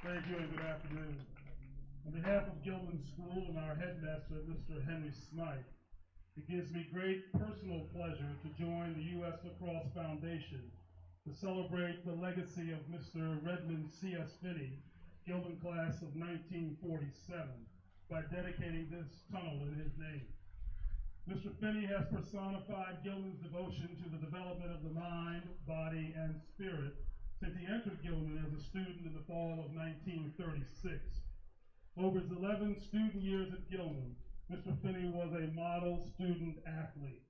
Thank you and good afternoon. On behalf of Gilman School and our headmaster, Mr. Henry Smythe, it gives me great personal pleasure to join the U.S. Lacrosse Foundation to celebrate the legacy of Mr. Redmond C.S. Finney, Gilman class of 1947, by dedicating this tunnel in his name. Mr. Finney has personified Gilman's devotion to the development of the mind, body, and spirit since he entered Gilman as a student in the fall of 1936. Over his 11 student years at Gilman, Mr. Finney was a model student athlete.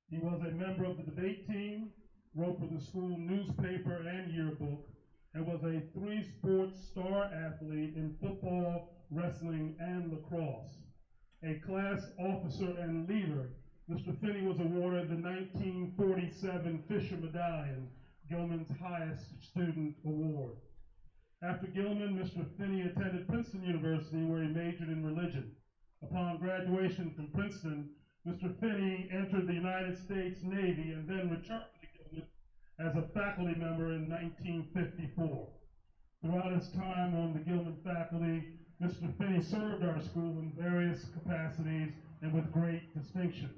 He was a member of the debate team, wrote for the school newspaper and yearbook, and was a three-sport star athlete in football, wrestling, and lacrosse. A class officer and leader, Mr. Finney was awarded the 1947 Fisher Medallion, Gilman's highest student award. After Gilman, Mr. Finney attended Princeton University, where he majored in religion. Upon graduation from Princeton, Mr. Finney entered the United States Navy and then returned to Gilman as a faculty member in 1954. Throughout his time on the Gilman faculty, Mr. Finney served our school in various capacities and with great distinction.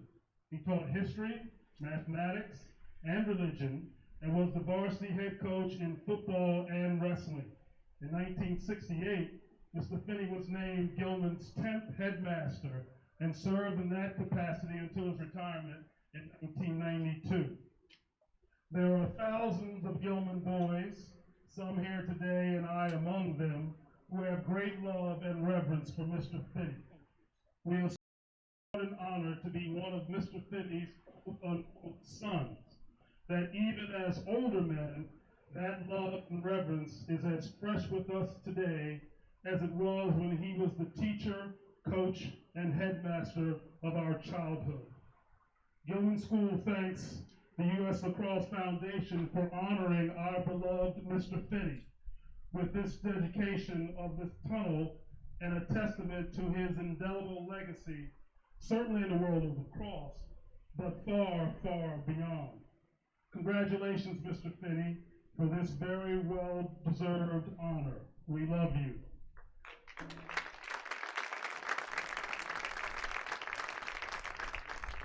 He taught history, mathematics, and religion, and was the varsity head coach in football and wrestling. In 1968, Mr. Finney was named Gilman's 10th headmaster and served in that capacity until his retirement in 1992. There are thousands of Gilman boys, some here today and I among them, who have great love and reverence for Mr. Finney. We are an honor to be one of Mr. Finney's sons, that even as older men, that love and reverence is as fresh with us today as it was when he was the teacher, coach, and headmaster of our childhood. Gilman School thanks the U.S. Lacrosse Foundation for honoring our beloved Mr. Finney with this dedication of this tunnel and a testament to his indelible legacy, certainly in the world of lacrosse, but far, far beyond. Congratulations, Mr. Finney, for this very well-deserved honor. We love you.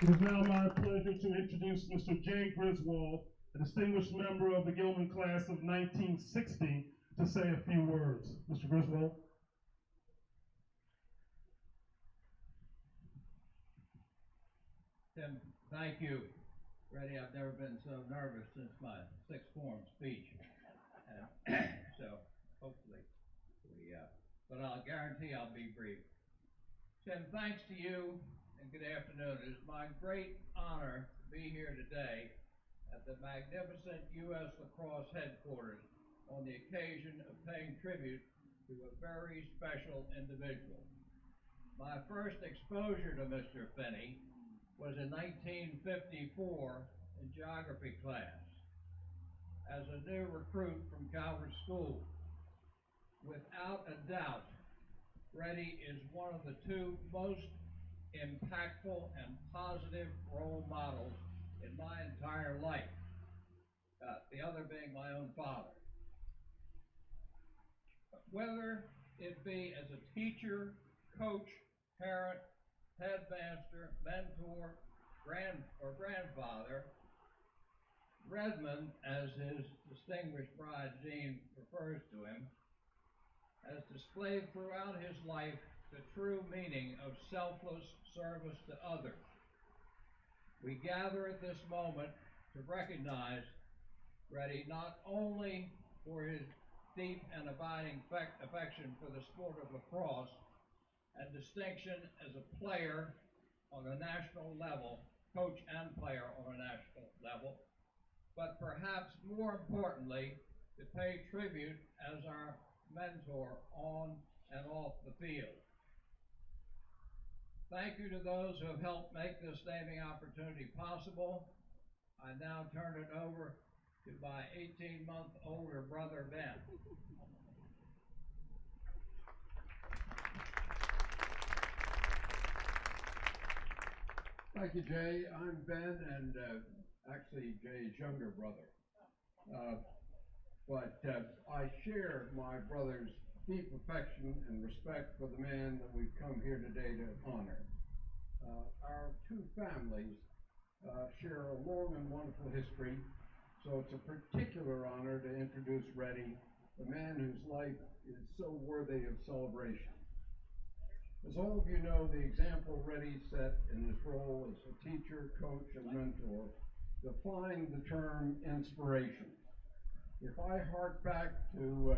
It is now my pleasure to introduce Mr. Jay Griswold, a distinguished member of the Gilman class of 1960, to say a few words. Mr. Griswold. Tim, thank you. Freddie, I've never been so nervous since my sixth form speech. So hopefully but I'll guarantee I'll be brief. Tim, thanks to you and good afternoon. It is my great honor to be here today at the magnificent U.S. Lacrosse headquarters on the occasion of paying tribute to a very special individual. My first exposure to Mr. Finney was in 1954 in geography class as a new recruit from Calvert School. Without a doubt, Freddie is one of the two most impactful and positive role models in my entire life, the other being my own father. Whether it be as a teacher, coach, parent, headmaster, mentor, grandfather, Redmond, as his distinguished bride Jean refers to him, has displayed throughout his life the true meaning of selfless service to others. We gather at this moment to recognize Freddie not only for his deep and abiding affection for the sport of lacrosse and distinction as a player on a national level, coach and player on a national level, but perhaps more importantly, to pay tribute as our mentor on and off the field. Thank you to those who have helped make this naming opportunity possible. I now turn it over to my 18-month older brother, Ben. Thank you, Jay. I'm Ben, and actually Jay's younger brother. But I share my brother's deep affection and respect for the man that we've come here today to honor. Our two families share a long and wonderful history, so it's a particular honor to introduce Reddy, the man whose life is so worthy of celebration. As all of you know, the example Reddy set in his role as a teacher, coach, and mentor defined the term inspiration. If I hark back to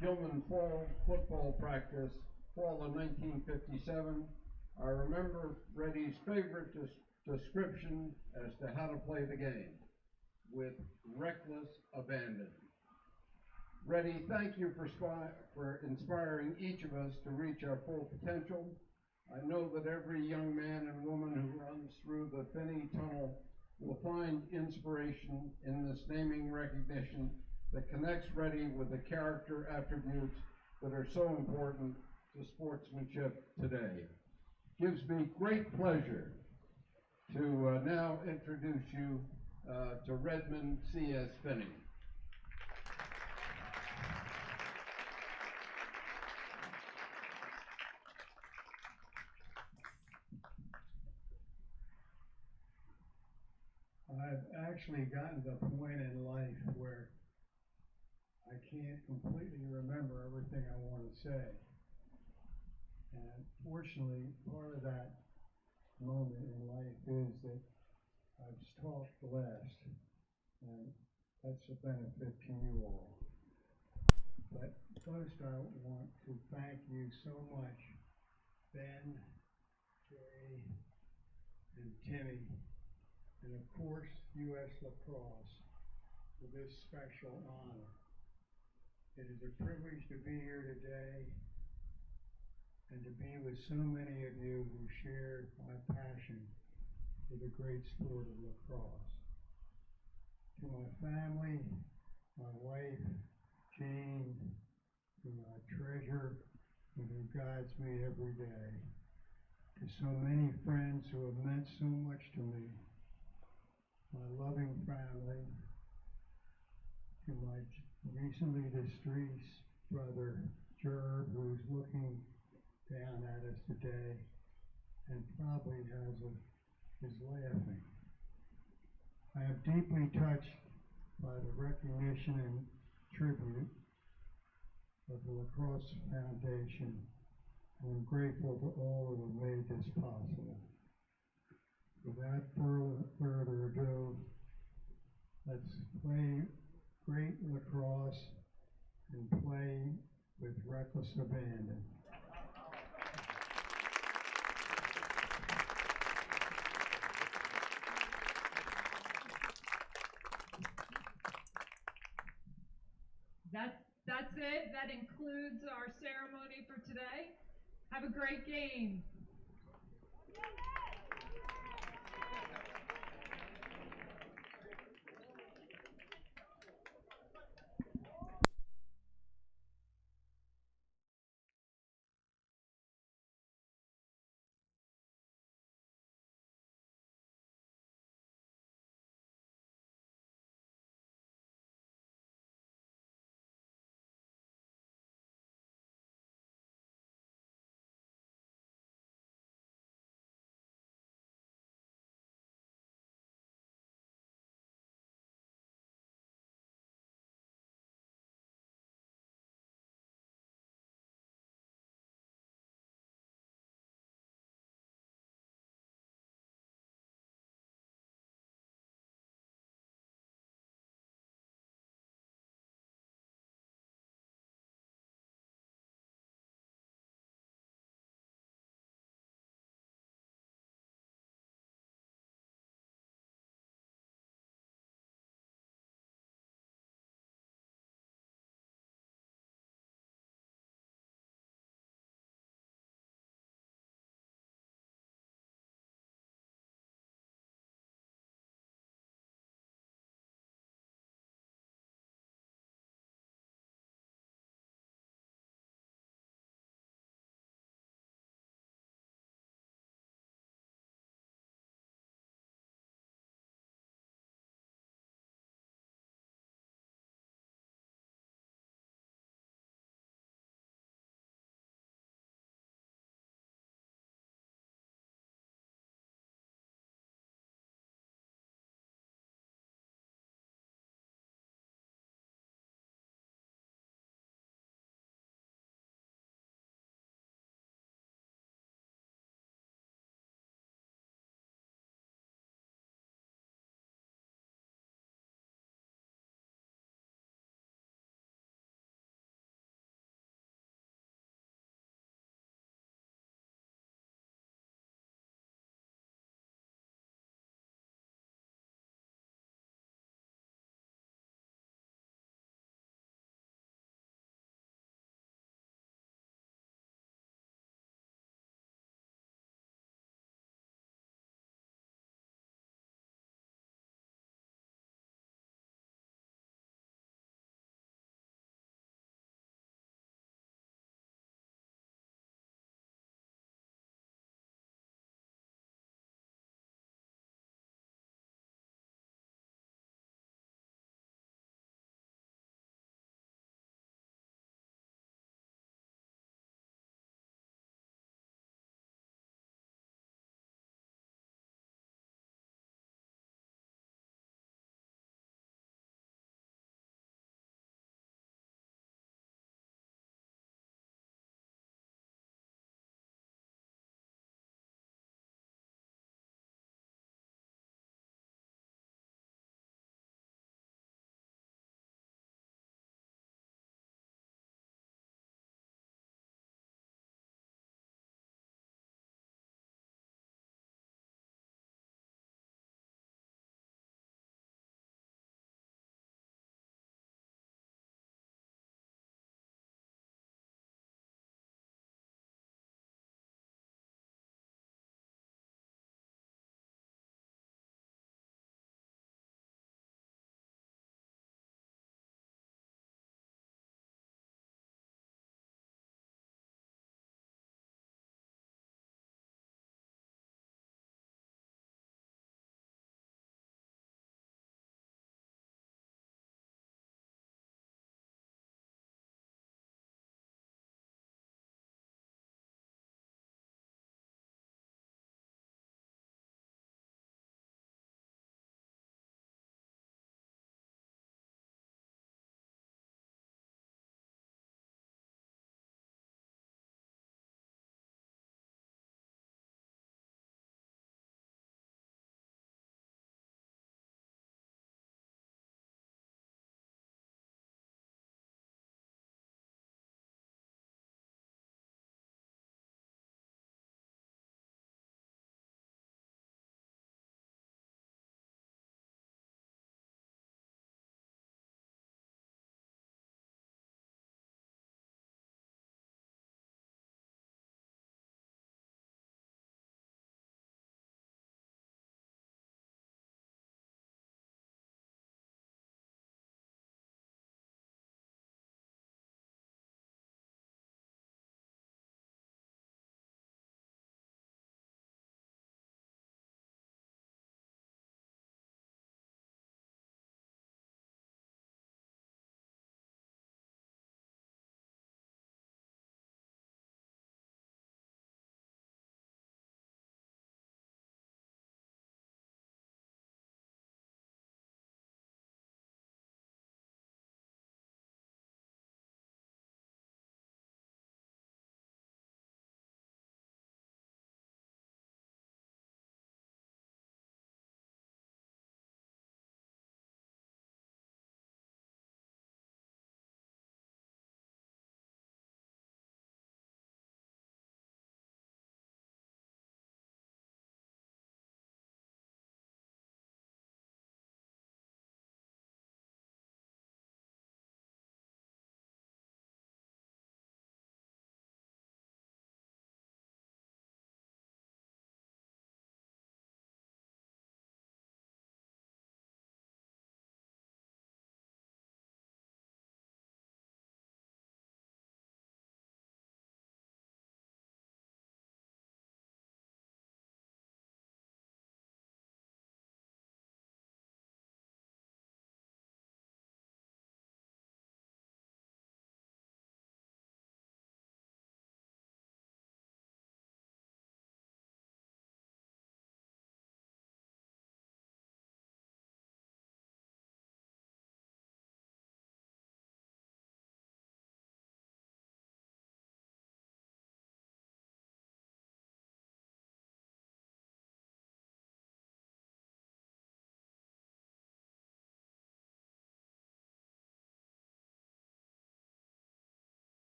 Gilman fall football practice, fall of 1957, I remember Reddy's favorite description as to how to play the game, with reckless abandon. Reddy, thank you for inspiring each of us to reach our full potential. I know that every young man and woman who runs through the Finney Tunnel will find inspiration in this naming recognition that connects Reddy with the character attributes that are so important to sportsmanship today. Gives me great pleasure to now introduce you to Redmond C.S. Finney. I've actually gotten to the point in life where I can't completely remember everything I want to say. And fortunately, part of that moment in life is that I've talked less, and that's a benefit to you all. But first, I want to thank you so much, Ben, Jay, and Timmy, and of course, U.S. Lacrosse, for this special honor. It is a privilege to be here today and to be with so many of you who share my passion for the great sport of lacrosse. To my family, my wife, Jane, to my treasure, and who guides me every day. To so many friends who have meant so much to me. My loving family, to my recently deceased brother, Jerv, who's looking down at us today and probably is laughing. I am deeply touched by the recognition and tribute of the Lacrosse Foundation, and I'm grateful to all who have made this possible. Without further ado, let's play great lacrosse and play with reckless abandon. That's it. That includes our ceremony for today. Have a great game.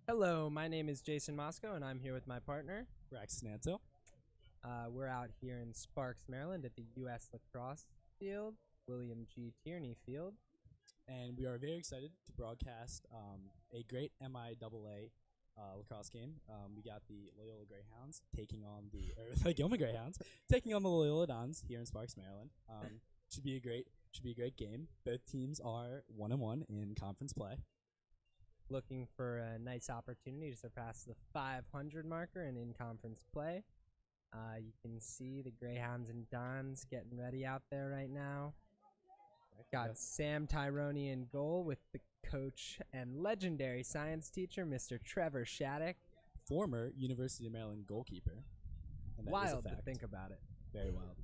Hello, my name is Jason Moscow, and I'm here with my partner. Braxton Antill. We're out here in Sparks, Maryland at the U.S. Lacrosse Field, William G. Tierney Field. And we are very excited to broadcast a great MIAA lacrosse game. We got the Loyola Greyhounds taking on the Gilman Greyhounds taking on the Loyola Dons here in Sparks, Maryland. Should be a great game. Both teams are 1-1 in conference play. Looking for a nice opportunity to surpass the 500 marker in in-conference play. You can see the Greyhounds and Dons getting ready out there right now. Got Sam Tyrone in goal with the coach and legendary science teacher, Mr. Trevor Shattuck. Former University of Maryland goalkeeper. And that is a Wild to fact. think about it. Very wild.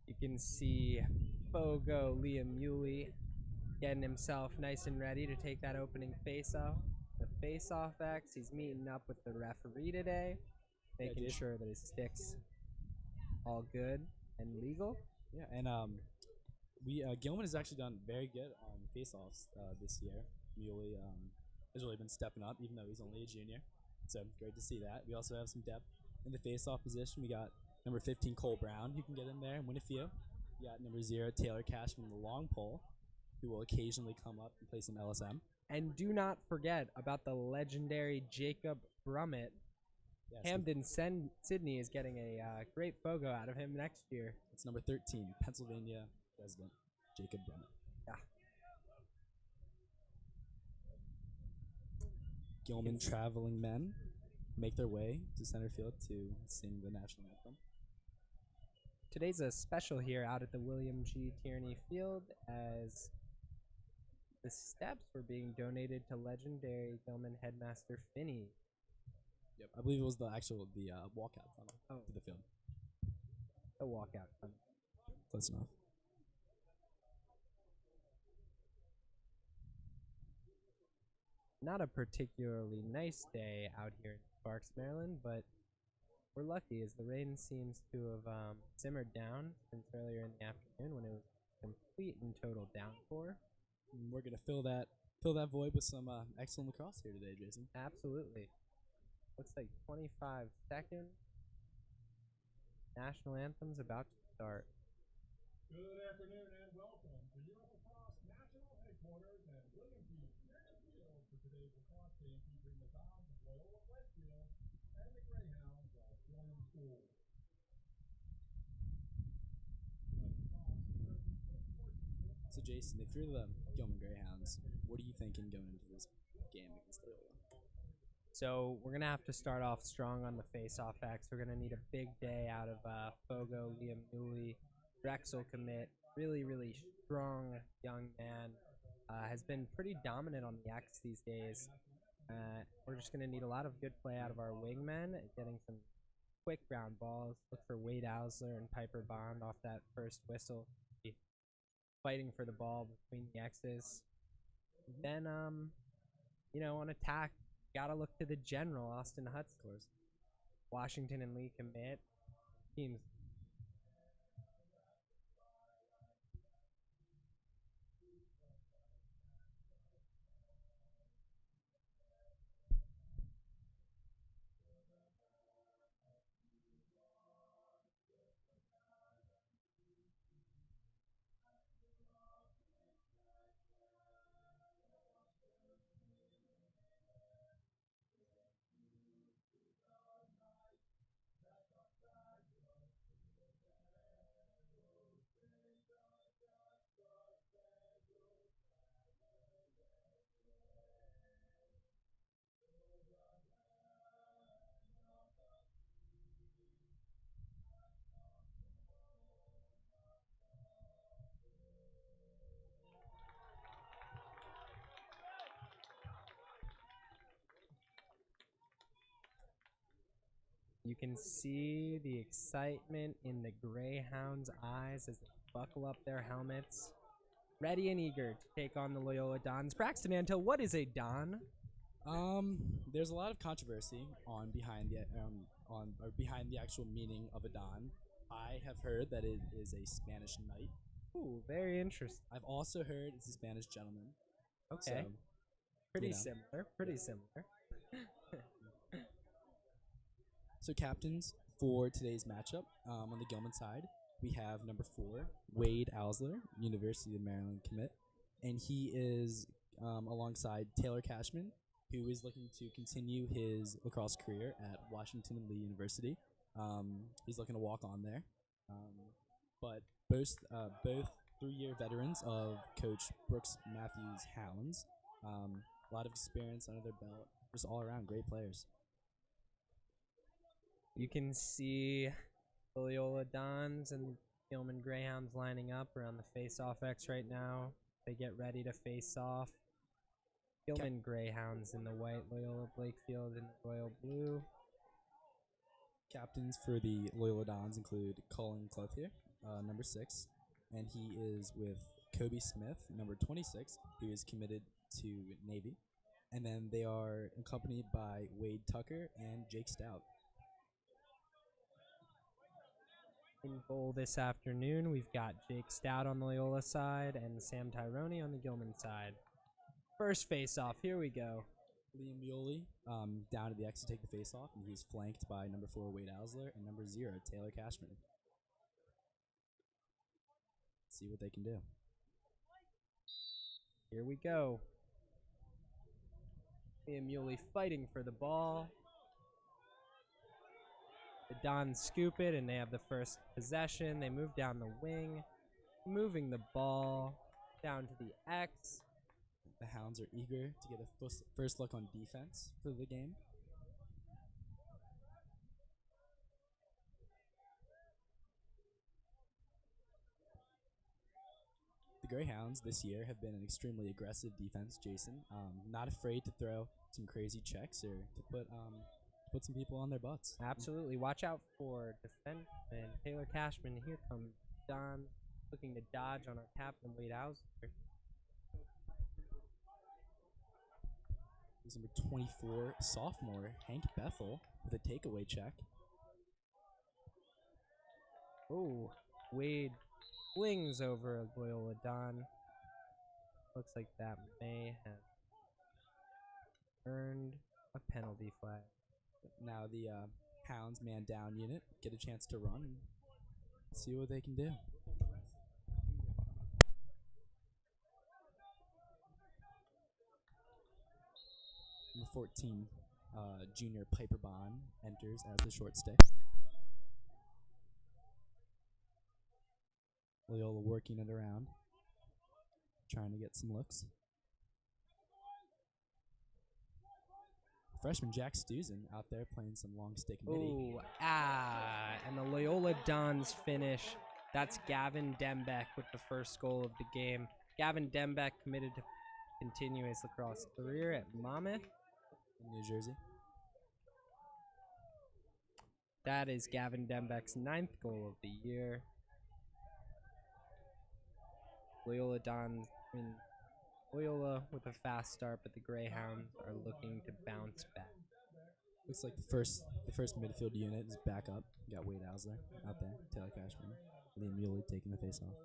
You can see Fogo Liam Muley getting himself nice and ready to take that opening face-off. The face-off X, he's meeting up with the referee today, making sure that his stick's all good and legal. Yeah, and Gilman has actually done very good on face-offs this year. Muley has really been stepping up, even though he's only a junior. So great to see that. We also have some depth in the face-off position. We got number 15, Cole Brown, who can get in there and win a few. We got number 0, Taylor Cashman, the long pole, who will occasionally come up and play some LSM. And do not forget about the legendary Jacob Brummett. Yes, Hamden Sydney is getting a great Fogo out of him next year. It's number 13, Pennsylvania resident, Jacob Brummett. Yeah. Gilman traveling men make their way to center field to sing the national anthem. Today's a special here out at the William G. Tierney Field as the steps were being donated to legendary Gilman headmaster Finney. Yep, I believe it was the walkout tunnel to the field. The walkout tunnel. Close enough. Not a particularly nice day out here in Sparks, Maryland, but we're lucky as the rain seems to have simmered down since earlier in the afternoon when it was complete and total downpour. And we're gonna fill that void with some excellent lacrosse here today, Jason. Absolutely. Looks like 25 seconds. National anthem's about to start. Good afternoon and welcome to U.S. Lacrosse National Headquarters at William G. Tierney Field for today's lacrosse game featuring the Dons of Loyola Blakefield and the Greyhounds of Gilman School. So Jason, if you're the Gilman Greyhounds, what are you thinking going into this game against Loyola? So we're going to have to start off strong on the face-off X. We're going to need a big day out of Fogo, Liam Muley, Drexel commit. Really, really strong young man. Has been pretty dominant on the X these days. We're just going to need a lot of good play out of our wingmen, getting some quick ground balls. Look for Wade Ausler and Piper Bond off that first whistle. Fighting for the ball between the X's. Then, on attack, gotta look to the general, Austin Hutz. Washington and Lee commit. Teams. You can see the excitement in the Greyhounds' eyes as they buckle up their helmets, ready and eager to take on the Loyola Dons. Braxton Antill, what is a Don? There's a lot of controversy behind the actual meaning of a Don. I have heard that it is a Spanish knight. Ooh, very interesting. I've also heard it's a Spanish gentleman. Okay. So Pretty You know. similar. Pretty similar. So captains for today's matchup on the Gilman side, we have number 4, Wade Ausler, University of Maryland commit, and he is alongside Taylor Cashman, who is looking to continue his lacrosse career at Washington and Lee University. He's looking to walk on there, but both 3-year veterans of Coach Brooks Matthews' Hounds. A lot of experience under their belt, just all around great players. You can see the Loyola Dons and Gilman Greyhounds lining up around the face-off X right now. They get ready to face off. Gilman Greyhounds in the white, Loyola Blakefield in the royal blue. Captains for the Loyola Dons include Colin Clothier, number 6, and he is with Kobe Smith, number 26, who is committed to Navy. And then they are accompanied by Wade Tucker and Jake Stout. In goal this afternoon, we've got Jake Stout on the Loyola side and Sam Tyrone on the Gilman side. First face-off, here we go. Liam Muley down at the X to take the face-off, and he's flanked by number 4, Wade Ausler, and number 0, Taylor Cashman. Let's see what they can do. Here we go. Liam Muley fighting for the ball. The Dons scoop it, and they have the first possession. They move down the wing, moving the ball down to the X. The Hounds are eager to get a first look on defense for the game. The Greyhounds this year have been an extremely aggressive defense, Jason. Not afraid to throw some crazy checks or to put some people on their butts. Absolutely. Watch out for defenseman Taylor Cashman. Here comes Don looking to dodge on our captain, Wade Ausler. Here's number 24, sophomore Hank Bethel with a takeaway check. Oh, Wade flings over a Loyola Don. Looks like that may have earned a penalty flag. Now the Hounds man down unit get a chance to run and see what they can do. Number 14, junior Piper Bond enters as the short stick. Loyola working it around, trying to get some looks. Freshman Jack Stuzen out there playing some long stick midi. Ooh, and the Loyola Dons finish. That's Gavin Dembeck with the first goal of the game. Gavin Dembeck committed to continue his lacrosse career at Monmouth In New Jersey. That is Gavin Dembeck's 9th goal of the year. Loyola Dons, Loyola with a fast start, but the Greyhounds are looking to bounce back. Looks like the first midfield unit is back up. You got Wade Ausler out there, Taylor Cashman, Liam Muley taking the face off.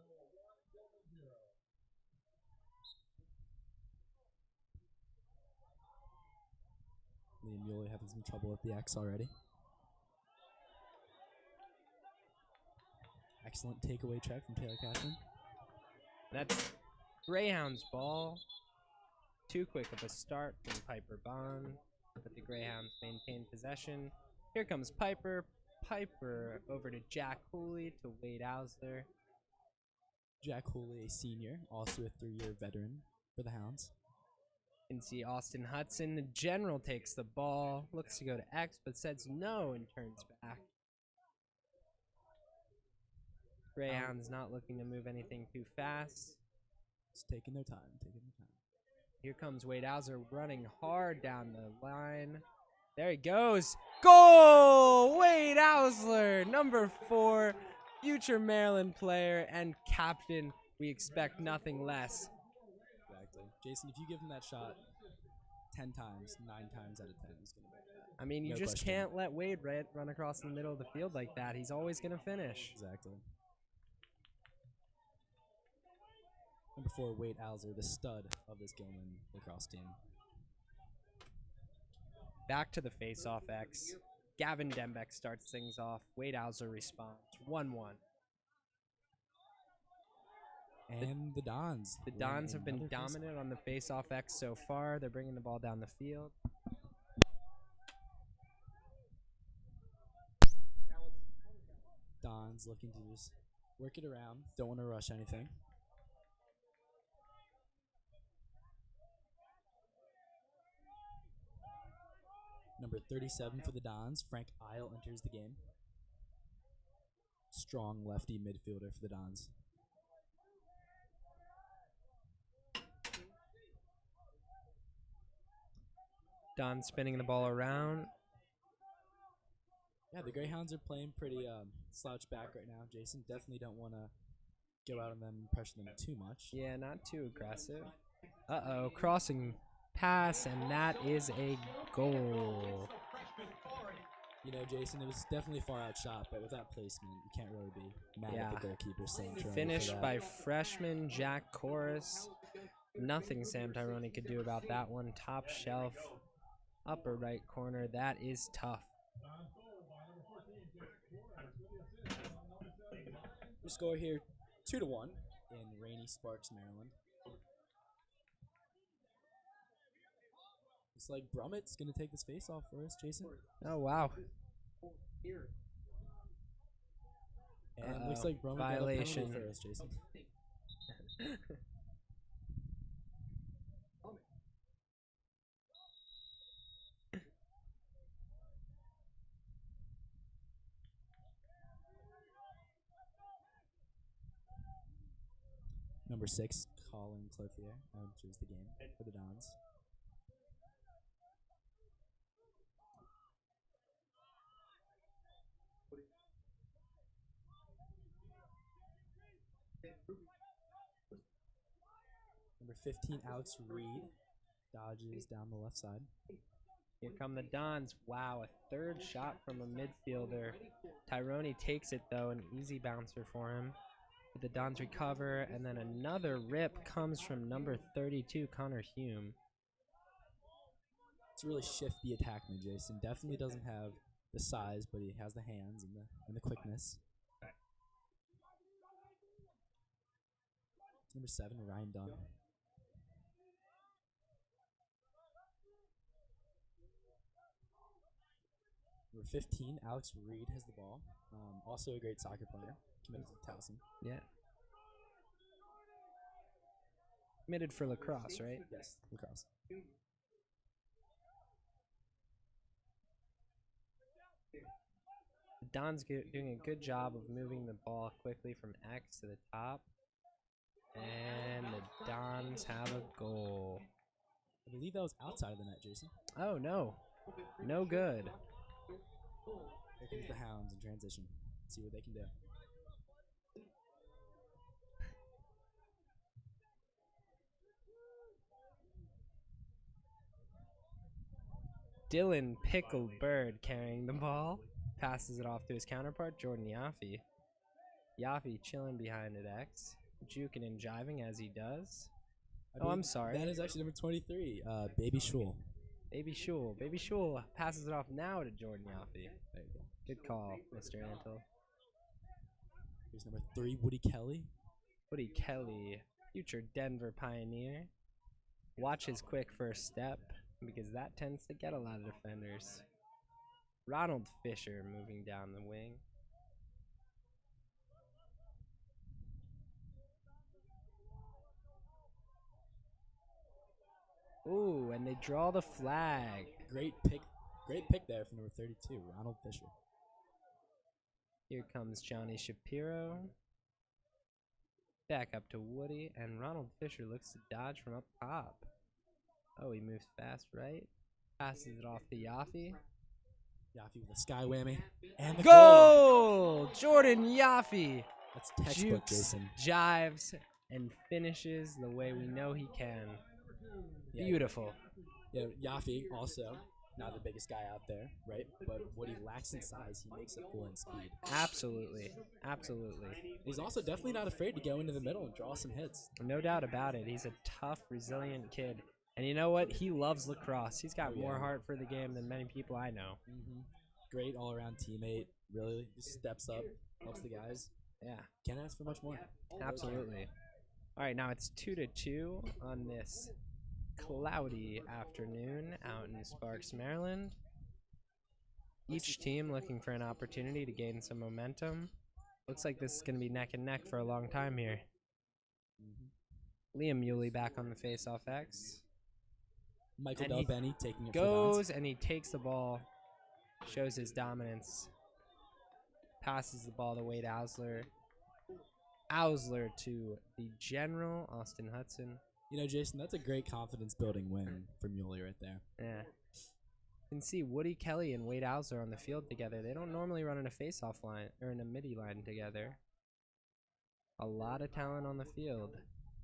Liam Muley having some trouble with the X already. Excellent takeaway check from Taylor Cashman. That's Greyhounds ball. Too quick of a start from Piper Bond, but the Greyhounds maintain possession. Here comes Piper. Piper over to Jack Hooley to Wade Ausler. Jack Hooley, a senior, also a 3-year veteran for the Hounds. You can see Austin Hudson. The general takes the ball, looks to go to X, but says no and turns back. Greyhounds not looking to move anything too fast. Just taking their time, Here comes Wade Ausler running hard down the line. There he goes. Goal! Wade Ausler, number 4, future Maryland player and captain. We expect nothing less. Exactly. Jason, if you give him that shot 10 times, 9 times out of 10, he's going to make that. I mean, you No just question. can't let Wade run across the middle of the field like that. He's always going to finish. Exactly. Number 4, Wade Ausler, the stud of this Gilman lacrosse team. Back to the face-off X. Gavin Dembeck starts things off. Wade Hauser responds. 1-1. And the Dons. The win Dons have been another face-off. dominant on the face-off X so far. They're bringing the ball down the field. Dons looking to just work it around. Don't want to rush anything. Number 37 for the Dons, Frank Isle enters the game. Strong lefty midfielder for the Dons. Don spinning the ball around. Yeah, the Greyhounds are playing pretty slouch back right now, Jason. Definitely don't want to go out on them and pressure them too much. Yeah, not too aggressive. Uh-oh, crossing pass, and that is a goal. You know, Jason, it was definitely far out shot, but with that placement, you can't really be mad at the goalkeeper. Finished by freshman Jack Corus. Nothing Sam Tyrone could do about that one. Top shelf, upper right corner. That is tough. We score here 2-1 in rainy Sparks, Maryland. Looks like Brummett's going to take this face off for us, Jason. Oh, wow. And looks like Brummett got a violation penalty for us, Jason. Number 6, Colin Clothier enters the game for the Dons. Number 15, Alex Reed, dodges down the left side. Here come the Dons. Wow, a third shot from a midfielder. Tyrone takes it, though, an easy bouncer for him. But the Dons recover, and then another rip comes from number 32, Connor Hume. It's a really shifty attackman, Jason. Definitely doesn't have the size, but he has the hands and the quickness. Number 7, Ryan Dunn. Number 15, Alex Reed has the ball. Also a great soccer player, committed to Towson. Yeah. Committed for Lacrosse, right? Yes, Lacrosse. The Dons doing a good job of moving the ball quickly from X to the top. And the Dons have a goal. I believe that was outside of the net, Jason. Oh, no. No good. Here comes the Hounds in transition. Let's see what they can do. Dylan Pickled Bird carrying the ball. Passes it off to his counterpart, Jordan Yaffe. Yaffe chilling behind at X. Juking and jiving as he does. I'm sorry. That is actually number 23, Baby Shul. Baby Shul. Baby Shul passes it off now to Jordan Yaffe. There you go. Good call, Mr. Antill. Here's number 3, Woody Kelly. Woody Kelly, future Denver Pioneer. Watch his quick first step, because that tends to get a lot of defenders. Ronald Fisher moving down the wing. Ooh, and they draw the flag. Great pick there from number 32, Ronald Fisher. Here comes Johnny Shapiro. Back up to Woody, and Ronald Fisher looks to dodge from up top. Oh, he moves fast, right? Passes it off to Yaffe. Yaffe with a sky whammy. And the Goal! Jordan Yaffe That's textbook, jukes, Jason. jives, and finishes the way we know he can. Yeah. Beautiful. Yeah, Yaffe also not the biggest guy out there, right? But what he lacks in size, he makes up for in speed. Absolutely. Absolutely. He's also definitely not afraid to go into the middle and draw some hits. No doubt about it. He's a tough, resilient kid. And you know what? He loves lacrosse. He's got Oh, more yeah. heart for the game than many people I know. Great all-around teammate. Really, just steps up, helps the guys. Yeah, Can't ask for much more. absolutely. All right, now it's 2-2 on this cloudy afternoon out in Sparks, Maryland. Each team looking for an opportunity to gain some momentum. Looks like this is going to be neck and neck for a long time here. Liam Muley back on the face-off X. Michael And he Delbenny taking it goes and he takes the ball, shows his dominance, passes the ball to Wade Ausler. Ausler to the general, Austin Hudson. You know, Jason, that's a great confidence-building win for Muley right there. Yeah. You can see Woody Kelly and Wade Ausler on the field together. They don't normally run in a face-off line or in a midi line together. A lot of talent on the field.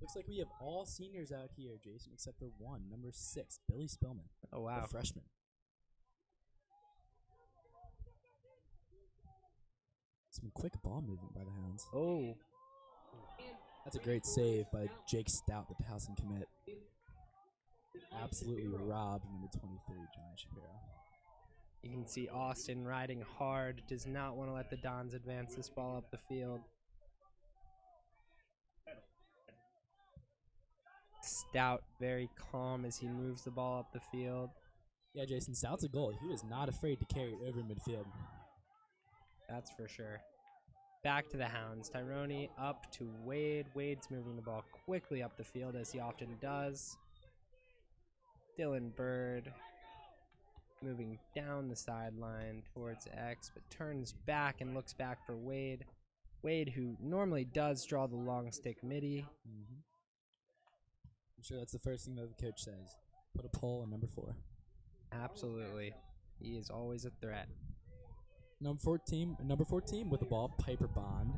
Looks like we have all seniors out here, Jason, except for one, number 6, Billy Spillman. Oh, wow. A freshman. Some quick ball movement by the Hounds. Oh, That's a great save by Jake Stout, the Towson commit. Absolutely robbed number 23, Johnny Shapiro. you can see Austin riding hard. Does not want to let the Dons advance this ball up the field. Stout very calm as he moves the ball up the field. Yeah, Jason, Stout's a goal. He was not afraid to carry it over midfield. That's for sure. Back to the Hounds. Tyrone up to Wade. Wade's moving the ball quickly up the field as he often does. Dylan Bird moving down the sideline towards X, but turns back and looks back for Wade. Wade, who normally does draw the long stick midi. I'm sure that's the first thing that the coach says. Put a pole on number 4. Absolutely. He is always a threat. Number 14 with the ball, Piper Bond.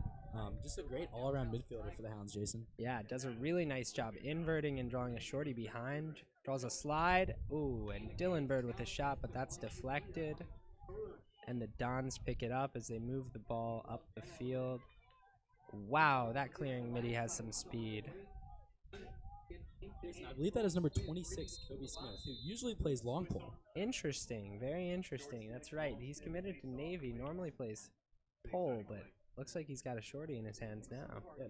Just a great all-around midfielder for the Hounds, Jason. Yeah, does a really nice job inverting and drawing a shorty behind. Draws a slide. Ooh, and Dylan Bird with a shot, but that's deflected. And the Dons pick it up as they move the ball up the field. Wow, that clearing midi has some speed. Jason, I believe that is number 26, Kobe Smith, who usually plays long pole. Interesting, very interesting. That's right. He's committed to Navy, normally plays pole, but looks like he's got a shorty in his hands now. Yeah,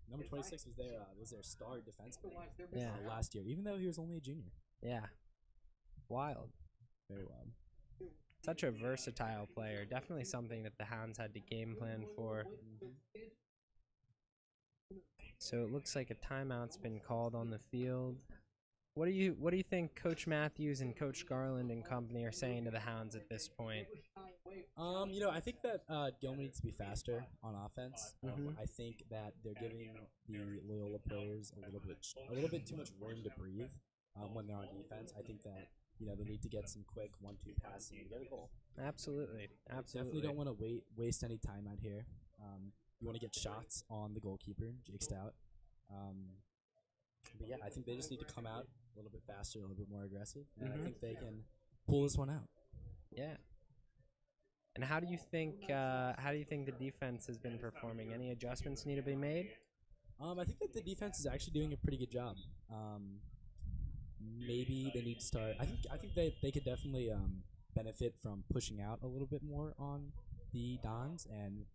number 26 was their star defenseman Yeah. last year, even though he was only a junior. Yeah. Wild. Very wild. Such a versatile player. Definitely something that the Hounds had to game plan for. So it looks like a timeout's been called on the field. What do you think Coach Matthews and Coach Garland and company are saying to the Hounds at this point? I think that Gilman needs to be faster on offense. I think that they're giving the Loyola players a little bit too much room to breathe when they're on defense. I think that they need to get some quick 1-2 passing and get a goal. Absolutely. Definitely don't want to waste any time out here. You want to get shots on the goalkeeper, Jake Stout. But yeah, I think they just need to come out a little bit faster, a little bit more aggressive, and I think they can pull this one out. Yeah. And how do you think the defense has been performing? Any adjustments need to be made? I think that the defense is actually doing a pretty good job. Maybe they need to start. I think they could definitely benefit from pushing out a little bit more on the Dons and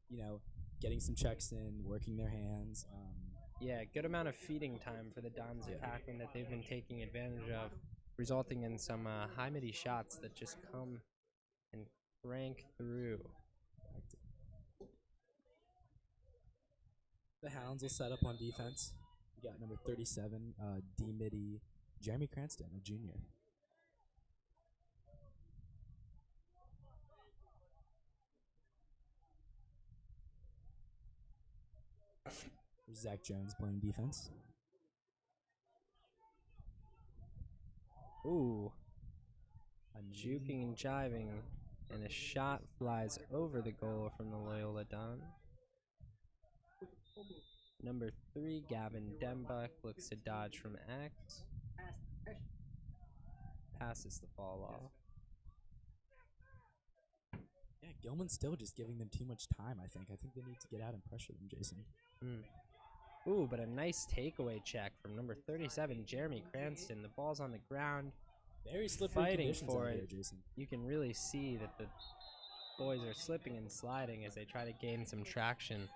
getting some checks in, working their hands. Yeah, good amount of feeding time for the Dons attacking that they've been taking advantage of, resulting in some high midi shots that just come and crank through. The Hounds will set up on defense. We got number 37, D midi, Jeremy Cranston, a junior. Zach Jones playing defense. Ooh. Juking and jiving, and a shot flies over the goal from the Loyola Don. Number 3, Gavin Dembuck looks to dodge from X. Passes the ball off. Yeah, Gilman's still just giving them too much time, I think. I think they need to get out and pressure them, Jason. Ooh, but a nice takeaway check from number 37, Jeremy Cranston. The ball's on the ground. Very slippery Fighting conditions for out it. here, Jason. You can really see that the boys are slipping and sliding as they try to gain some traction.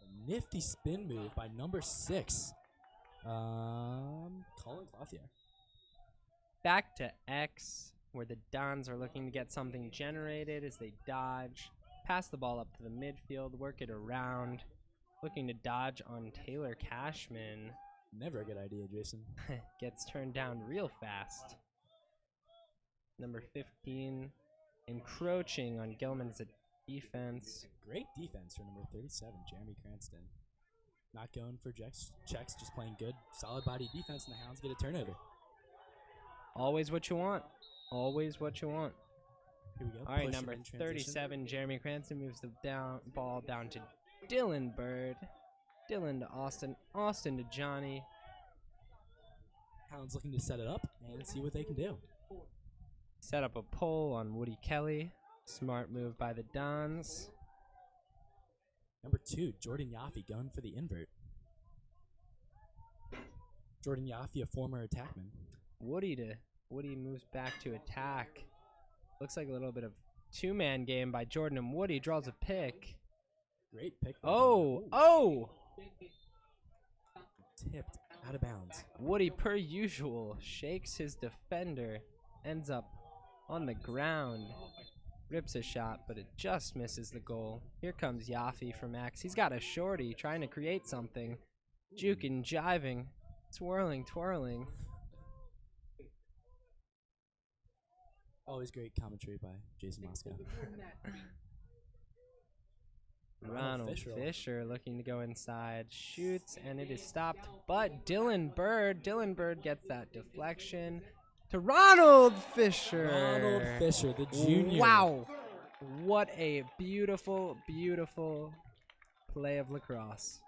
A nifty spin move by number 6. Colin Clothier. Back to X, where the Dons are looking to get something generated as they dodge. Pass the ball up to the midfield, work it around. Looking to dodge on Taylor Cashman. Never a good idea, Jason. Gets turned down real fast. Number 15 encroaching on Gilman's defense. Great defense for number 37, Jeremy Cranston. Not going for checks, just playing good, solid body defense, and the Hounds get a turnover. Always what you want. Always what you want. Here we go. All right, Push number in transition. 37, Jeremy Cranston moves the ball down to Dylan Bird. Dylan to Austin. Austin to Johnny. Hounds looking to set it up and see what they can do. Set up a pole on Woody Kelly. Smart move by the Dons. Number 2, Jordan Yaffe going for the invert. Jordan Yaffe, a former attackman. Woody moves back to attack. Looks like a little bit of two-man game by Jordan and Woody. Draws a pick. Great pick. Oh! Tipped out of bounds. Woody, per usual, shakes his defender. Ends up on the ground. Rips a shot, but it just misses the goal. Here comes Yaffe from X. He's got a shorty trying to create something. Juking, jiving, twirling. Always great commentary by Jason Moscow. Ronald Fisher looking to go inside. Shoots, and it is stopped. But Dylan Bird gets that deflection to Ronald Fisher. Ronald Fisher, the junior. Wow. What a beautiful, beautiful play of lacrosse.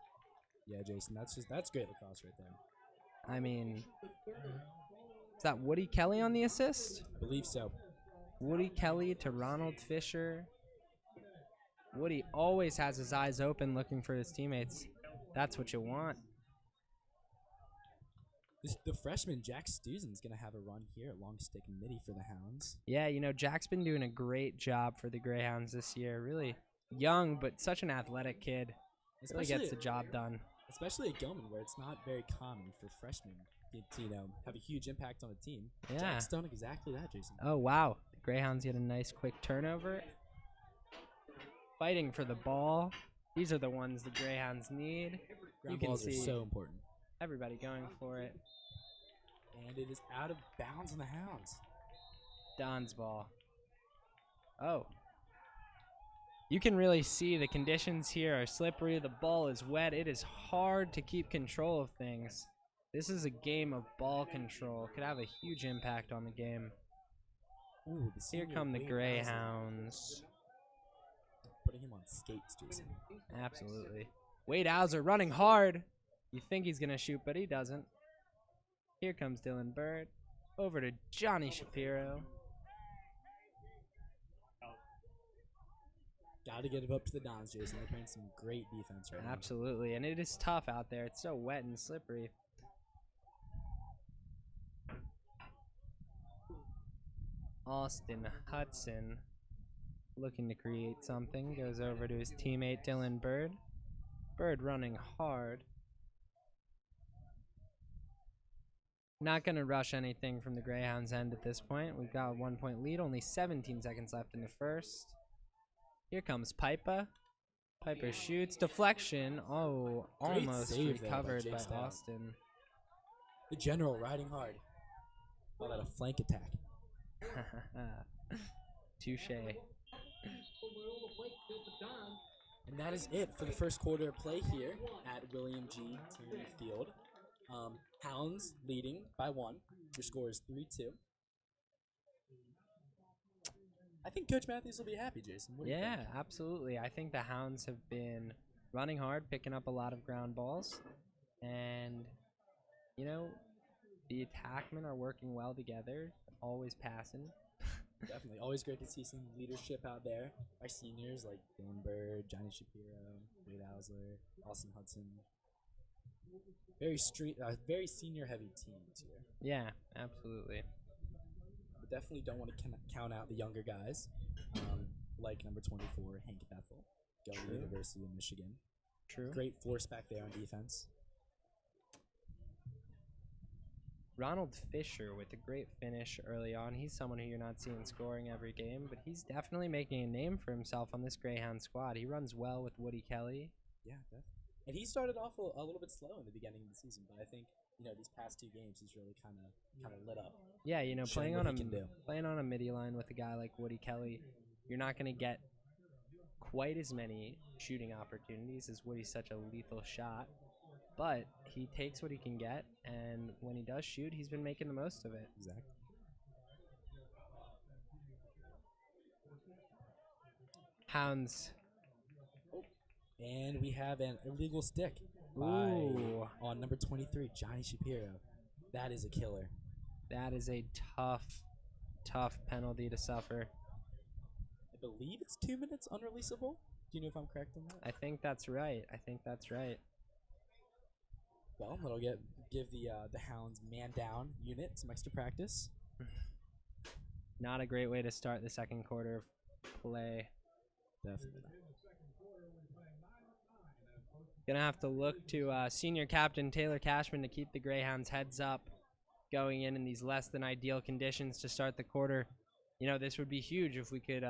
Yeah, Jason, that's great lacrosse right there. I mean, is that Woody Kelly on the assist? I believe so. Woody Kelly to Ronald Fisher. Woody always has his eyes open looking for his teammates. That's what you want. The freshman, Jack Stuzen's going to have a run here at long stick and midi for the Hounds. Yeah, you know, Jack's been doing a great job for the Greyhounds this year. Really young, but such an athletic kid. Really gets the job done. Especially at Gilman, where it's not very common for freshmen to, have a huge impact on a team. Yeah. Jack's done exactly that, Jason. Oh, wow. The Greyhounds get a nice quick turnover. Fighting for the ball. These are the ones the Greyhounds need. Ground You can balls see are so important. everybody going for it. And it is out of bounds on the Hounds. Don's ball. Oh. You can really see the conditions here are slippery. The ball is wet. It is hard to keep control of things. This is a game of ball control. Could have a huge impact on the game. Ooh, Here come the Greyhounds. Putting him on skates, Jason. Absolutely. Wade Hauser running hard. You think he's going to shoot, but he doesn't. Here comes Dylan Bird. Over to Johnny Shapiro. Got to get it up to the Dons, Jason. They're playing some great defense right now. Absolutely. And it is tough out there. It's so wet and slippery. Austin Hudson looking to create something. Goes over to his teammate Dylan Bird. Bird running hard. Not going to rush anything from the Greyhounds' end at this point. We've got a 1-point lead. Only 17 seconds left in the first. Here comes Pipa. Piper shoots. Deflection. Oh, Great almost save there by recovered Jake by Stout. Austin. The general riding hard. Call that a flank attack. Touche. And that is it for the first quarter of play here at William G. Tierney Field. Hounds leading by 1. Your score is 3-2. I think Coach Matthews will be happy, Jason. What do you Yeah, think? absolutely. I think the Hounds have been running hard, picking up a lot of ground balls, and you know, the attackmen are working well together, always passing. Definitely. Always great to see some leadership out there. Our seniors like Dylan Bird, Johnny Shapiro, Wade Ausler, Austin Hudson. Very senior heavy teams here. Yeah, absolutely. But definitely don't want to count out the younger guys, like number 24, Hank Bethel, going to True. University of Michigan. True. Great force back there on defense. Ronald Fisher with a great finish early on. He's someone who you're not seeing scoring every game, but he's definitely making a name for himself on this Greyhound squad. He runs well with Woody Kelly. Yeah, definitely. And he started off a little bit slow in the beginning of the season, but I think these past 2 games he's really kind of lit up. Yeah, Showing playing what he can do. on a midi line with a guy like Woody Kelly, you're not going to get quite as many shooting opportunities as Woody's such a lethal shot. But he takes what he can get, and when he does shoot, he's been making the most of it. Exactly. Hounds. And we have an illegal stick Ooh. on number 23, Johnny Shapiro. That is a killer. That is a tough penalty to suffer. I believe it's 2 minutes unreleasable. Do you know if I'm correct on that? I think that's right. Well, that'll give the Hounds man down unit some extra practice. Not a great way to start the second quarter of play. Definitely. Gonna have to look to senior captain Taylor Cashman to keep the Greyhounds' heads up going in these less than ideal conditions to start the quarter. This would be huge if we could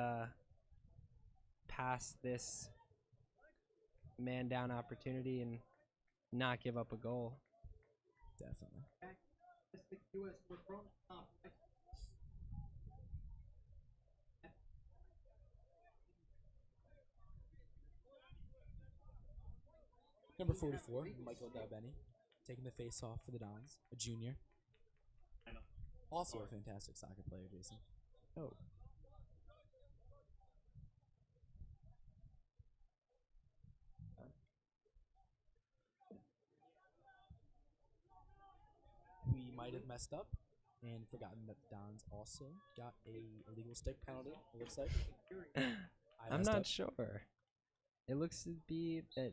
pass this man down opportunity and not give up a goal. Definitely. Number 44, Michael Dalbeni, taking the face off for the Dons, a junior. Also a fantastic soccer player, Jason. Oh. We might have messed up and forgotten that the Dons also got a illegal stick penalty, it looks like. I'm not sure. It looks to be that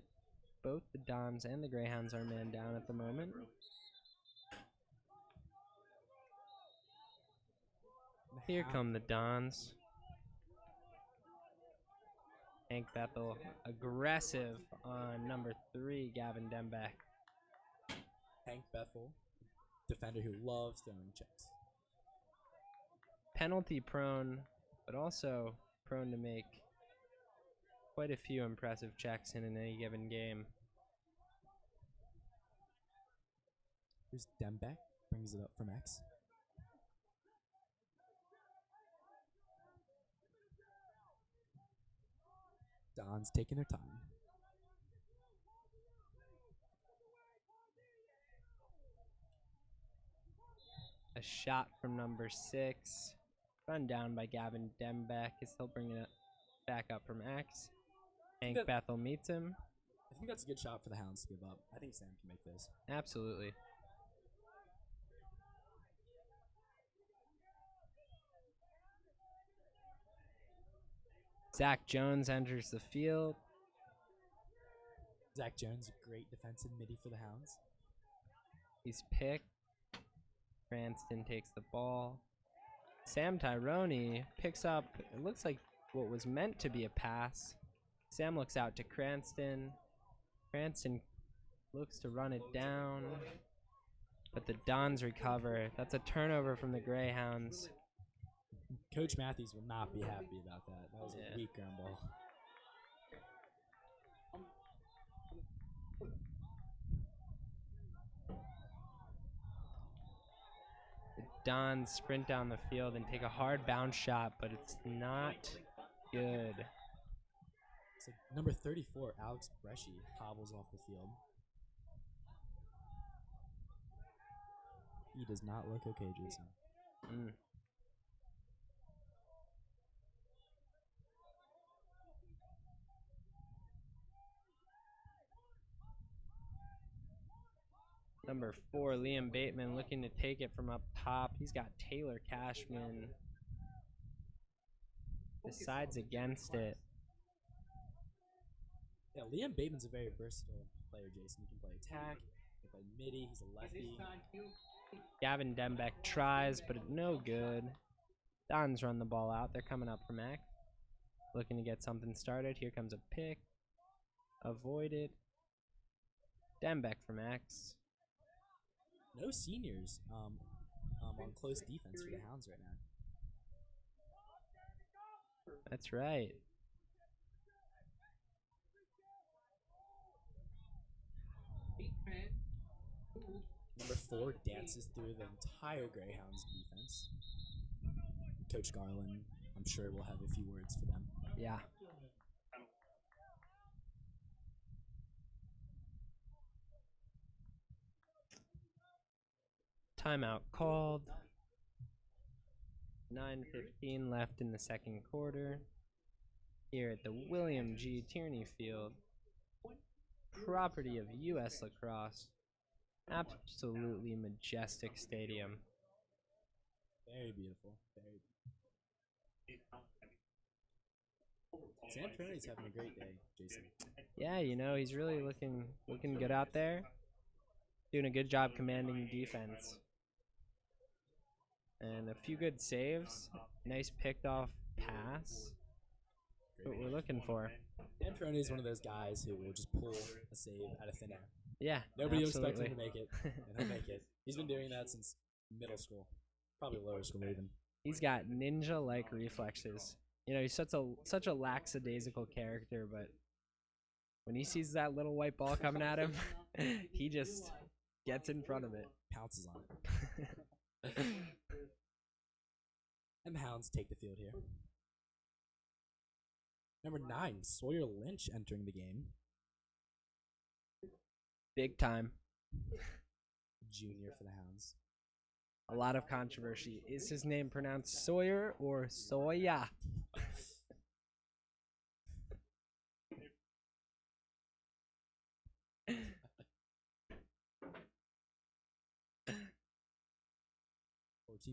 both the Dons and the Greyhounds are man down at the moment. Here come the Dons. Hank Bethel, aggressive on number 3, Gavin Dembeck. Hank Bethel, defender who loves throwing checks. Penalty prone, but also prone to make quite a few impressive checks in any given game. Here's Dembeck, brings it up from X. Don's taking their time. A shot from number 6. Run down by Gavin Dembeck as he'll bring it back up from X. Hank Bethel meets him. I think that's a good shot for the Hounds to give up. I think Sam can make this. Absolutely. Zach Jones enters the field. Zach Jones, a great defensive midi for the Hounds. He's picked. Cranston takes the ball. Sam Tyrone picks up, it looks like what was meant to be a pass. Sam looks out to Cranston. Cranston looks to run it down, but the Dons recover. That's a turnover from the Greyhounds. Coach Matthews will not be happy about that. That was a weak ground ball. The Dons sprint down the field and take a hard bounce shot, but it's not good. It's like number 34, Alex Bresci, hobbles off the field. He does not look okay, Jason. Number 4, Liam Bateman looking to take it from up top. He's got Taylor Cashman. Decides against it. Yeah, Liam Bateman's a very versatile player, Jason. He can play attack, he can play midi, he's a lefty. Gavin Dembeck tries, but no good. Dons run the ball out. They're coming up for Mac. Looking to get something started. Here comes a pick. Avoided. Dembeck for Max. No seniors on close defense for the Hounds right now. That's right. Number 4 dances through the entire Greyhounds defense. Coach Garland, I'm sure, will have a few words for them. Yeah. Timeout called. 9:15 left in the second quarter. Here at the William G. Tierney Field. Property of U.S. Lacrosse. Absolutely majestic stadium. Very beautiful. Very beautiful. San Antonio's having a great day, Jason. Yeah, you know, he's really looking good out there. Doing a good job commanding defense. And a few good saves. Nice picked off pass. What we're looking for. Dan Peroni is one of those guys who will just pull a save out of thin air. Yeah, Nobody absolutely. expects him to make it, and he'll make it. He's been doing that since middle school, probably lower school even. He's got ninja-like reflexes. You know, he's such a lackadaisical character, but when he sees that little white ball coming at him, he just gets in front of it. Pounces on it. And the Hounds take the field here. Number 9, Sawyer Lynch entering the game. Big time. Junior for the Hounds. A lot of controversy. Is his name pronounced Sawyer or Soya?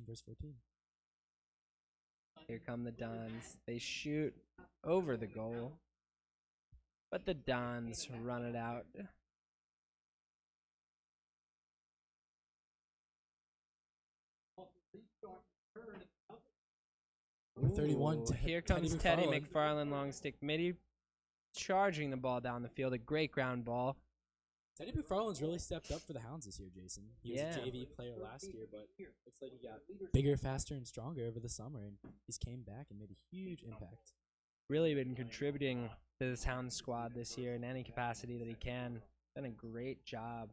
Verse 14. Here come the Dons. They shoot over the goal, but the Dons run it out. Number 31. Ooh, here comes Teddy McFarland, long stick midi, charging the ball down the field. A great ground ball. Teddy McFarland's really stepped up for the Hounds this year, Jason. He was Yeah. a JV player last year, but looks like he got bigger, faster, and stronger over the summer, and he's came back and made a huge impact. Really been contributing to this Hounds squad this year in any capacity that he can. Done a great job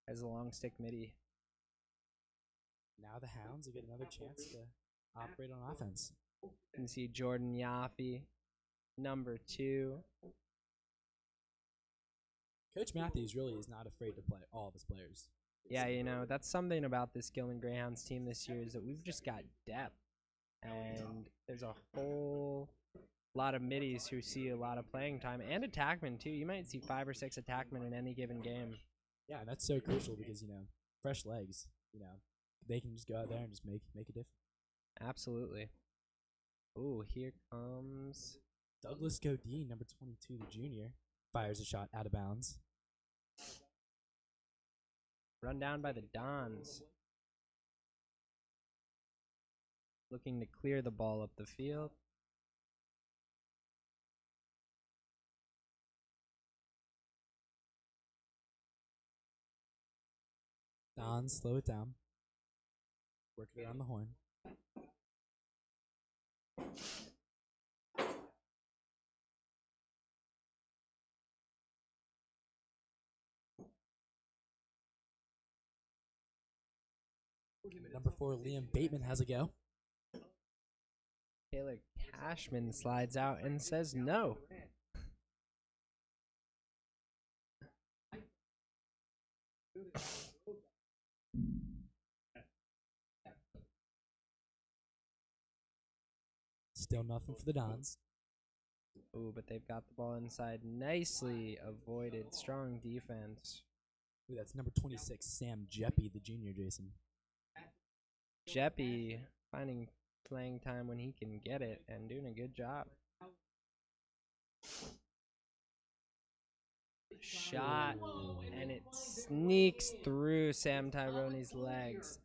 as a long stick midi. Now the Hounds will get another chance to operate on offense. You can see Jordan Yaffe, number 2. Coach Matthews really is not afraid to play all of his players. Yeah, you know, that's something about this Gilman Greyhounds team this year is that we've just got depth. And there's a whole lot of middies who see a lot of playing time. And attackmen, too. You might see 5 or 6 attackmen in any given game. Yeah, and that's so crucial because, you know, fresh legs, you know, they can just go out there and just make a difference. Absolutely. Ooh, here comes Douglas Godine, number 22, the junior, fires a shot out of bounds. run down by the Dons. Looking to clear the ball up the field. Don, slow it down. Work it around the horn. Number 4, Liam Bateman has a go. Taylor Cashman slides out and says no. Still nothing for the Dons. Ooh, but they've got the ball inside. Nicely avoided. Strong defense. Ooh, that's number 26, Sam Jeppy, the junior, Jason. Jeppy finding playing time when he can get it and doing a good job. Shot, and it sneaks through Sam Tyrone's legs.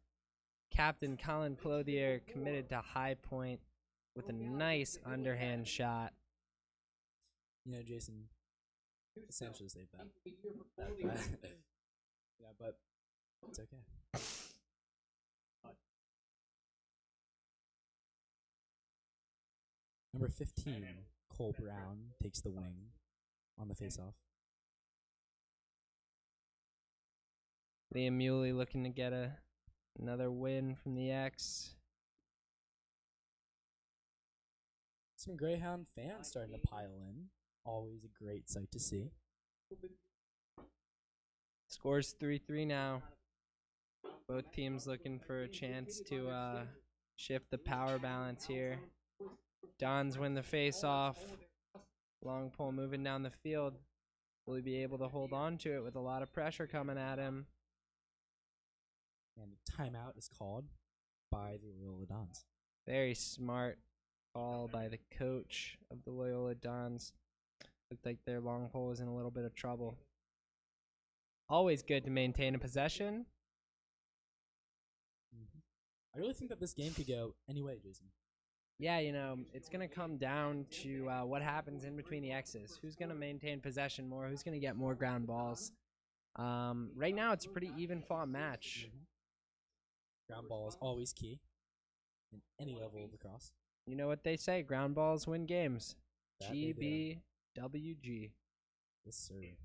Captain Colin Clothier committed to high point with a nice underhand shot. You know, Jason, Sam should have saved that. Yeah, but it's okay. Number 15, Cole Brown, takes the wing on the faceoff. Liam Muley looking to get another win from the X. Some Greyhound fans starting to pile in. Always a great sight to see. Scores 3-3 now. Both teams looking for a chance to shift the power balance here. Dons win the face-off. Long pole moving down the field. Will he be able to hold on to it with a lot of pressure coming at him? And a timeout is called by the Loyola Dons. Very smart call by the coach of the Loyola Dons. Looked like their long pole was in a little bit of trouble. Always good to maintain a possession. I really think that this game could go any way, Jason. Yeah, you know, it's going to come down to what happens in between the X's. Who's going to maintain possession more? Who's going to get more ground balls? Right now, it's a pretty even-fought match. Ground ball is always key in any level of lacrosse. You know what they say, ground balls win games. That they do. GBWG. Yes, sir.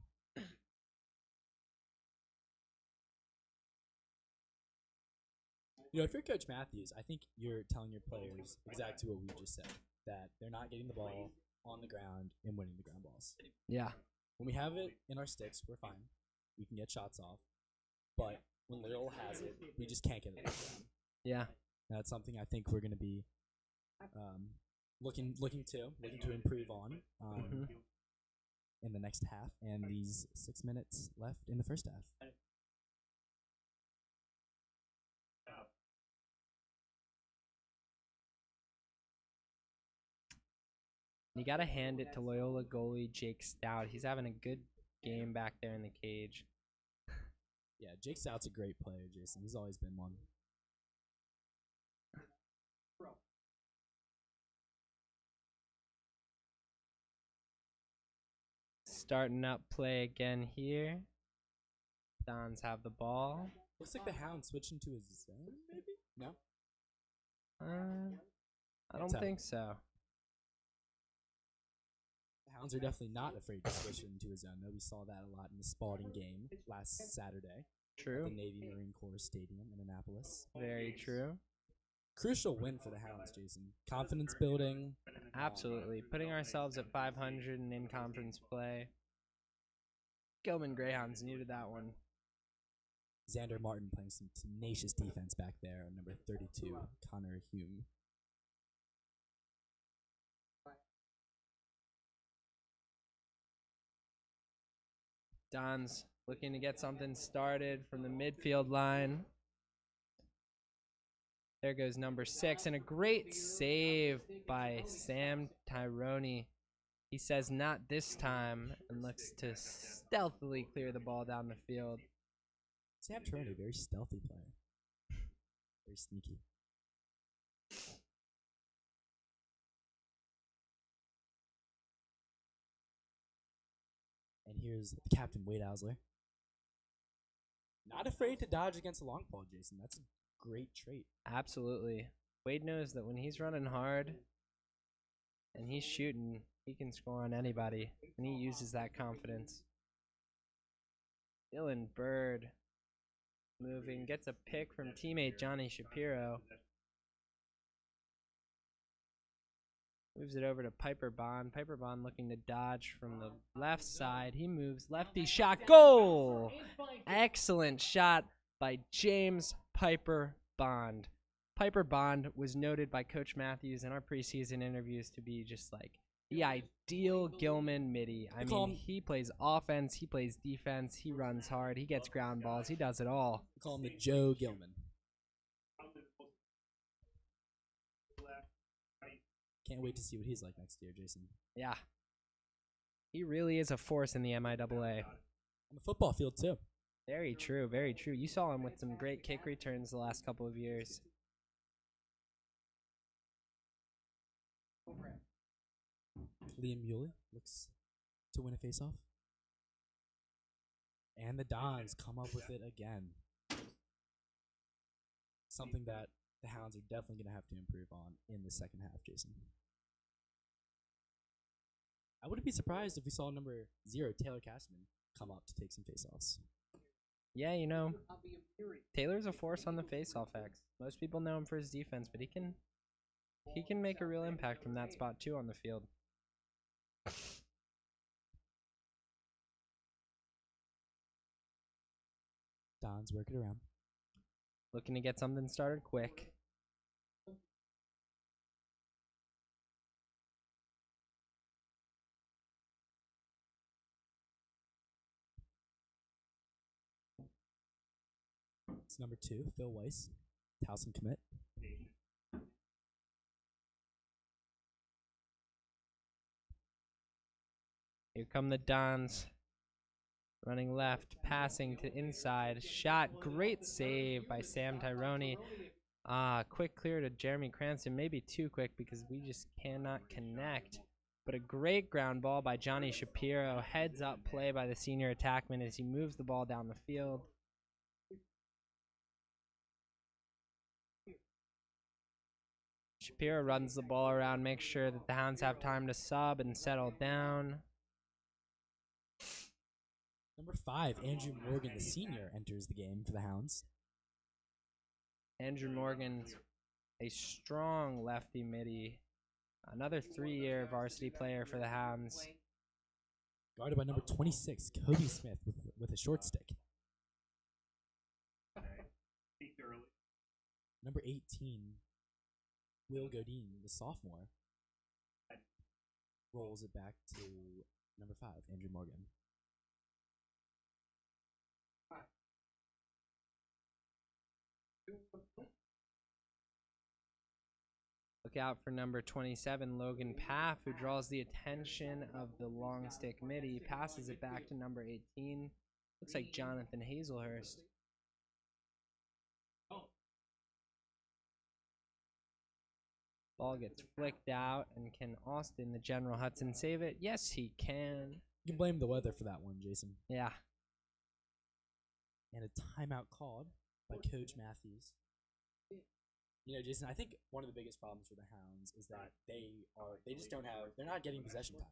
You know, if you're Coach Matthews, I think you're telling your players exactly what we just said, that they're not getting the ball on the ground and winning the ground balls. Yeah. When we have it in our sticks, we're fine. We can get shots off. But when Loyola has it, we just can't get it on the ground. Yeah. That's something I think we're going to be looking to improve on in the next half and these 6 minutes left in the first half. You got to hand it to Loyola goalie Jake Stout. He's having a good game back there in the cage. Yeah, Jake Stout's a great player, Jason. He's always been one. Starting up play again here. Dons have the ball. Looks like the Hound switching to his zone, maybe? No? I don't think so. The Hounds are definitely not afraid to switch into his zone, though. We saw that a lot in the Spalding game last Saturday. True. At the Navy Marine Corps Stadium in Annapolis. Very true. Crucial win for the Hounds, Jason. Confidence building. Absolutely. Putting ourselves at 500 in conference play. Gilman Greyhounds needed that one. Xander Martin playing some tenacious defense back there. Number 32, Connor Hume. Don's looking to get something started from the midfield line. There goes number 6, and a great save by Sam Tyrone. He says not this time and looks to stealthily clear the ball down the field. Sam Tyrone, very stealthy player. Very sneaky. And here's Captain Wade Ausler. Not afraid to dodge against a long ball, Jason. That's a great trait. Absolutely. Wade knows that when he's running hard and he's shooting, he can score on anybody, and he uses that confidence. Dylan Bird moving, gets a pick from teammate Johnny Shapiro. Moves it over to Piper Bond. Piper Bond looking to dodge from the left side. He moves, lefty shot, goal! Excellent shot by James Piper Bond. Piper Bond was noted by Coach Matthews in our preseason interviews to be just like the ideal Gilman midi. I mean, he plays offense, he plays defense, he runs hard, he gets ground balls, he does it all. We call him the Joe Gilman. Can't wait to see what he's like next year, Jason. Yeah. He really is a force in the MIAA. On the football field, too. Very true, very true. You saw him with some great kick returns the last couple of years. Liam Muley looks to win a faceoff. And the Dons come up with it again. Something that the Hounds are definitely going to have to improve on in the second half, Jason. I wouldn't be surprised if we saw number 0, Taylor Cashman, come up to take some faceoffs. Yeah, you know, Taylor's a force on the faceoff X. Most people know him for his defense, but he can make a real impact from that spot too on the field. Dons work it around. Looking to get something started quick. It's number 2, Phil Weiss, Towson commit. Here come the Dons. Running left, passing to inside. Shot, great save by Sam Tyrone. Quick clear to Jeremy Cranston. Maybe too quick because we just cannot connect. But a great ground ball by Johnny Shapiro. Heads up play by the senior attackman as he moves the ball down the field. Shapiro runs the ball around, makes sure that the Hounds have time to sub and settle down. Number 5, Andrew Morgan, the senior, enters the game for the Hounds. Andrew Morgan, a strong lefty midi. Another 3-year varsity player for the Hounds. Guarded by number 26, Kobe Smith, with a short stick. Number 18, Will Godin, the sophomore, rolls it back to number 5, Andrew Morgan. Look out for number 27, Logan Paff, who draws the attention of the long stick midi. Passes it back to number 18. Looks like Jonathan Hazelhurst. Ball gets flicked out, and can Austin, the General Hudson, save it? Yes, he can. You can blame the weather for that one, Jason. Yeah. And a timeout called by Coach Matthews. You know, Jason, I think one of the biggest problems for the Hounds is that they're not getting possession time.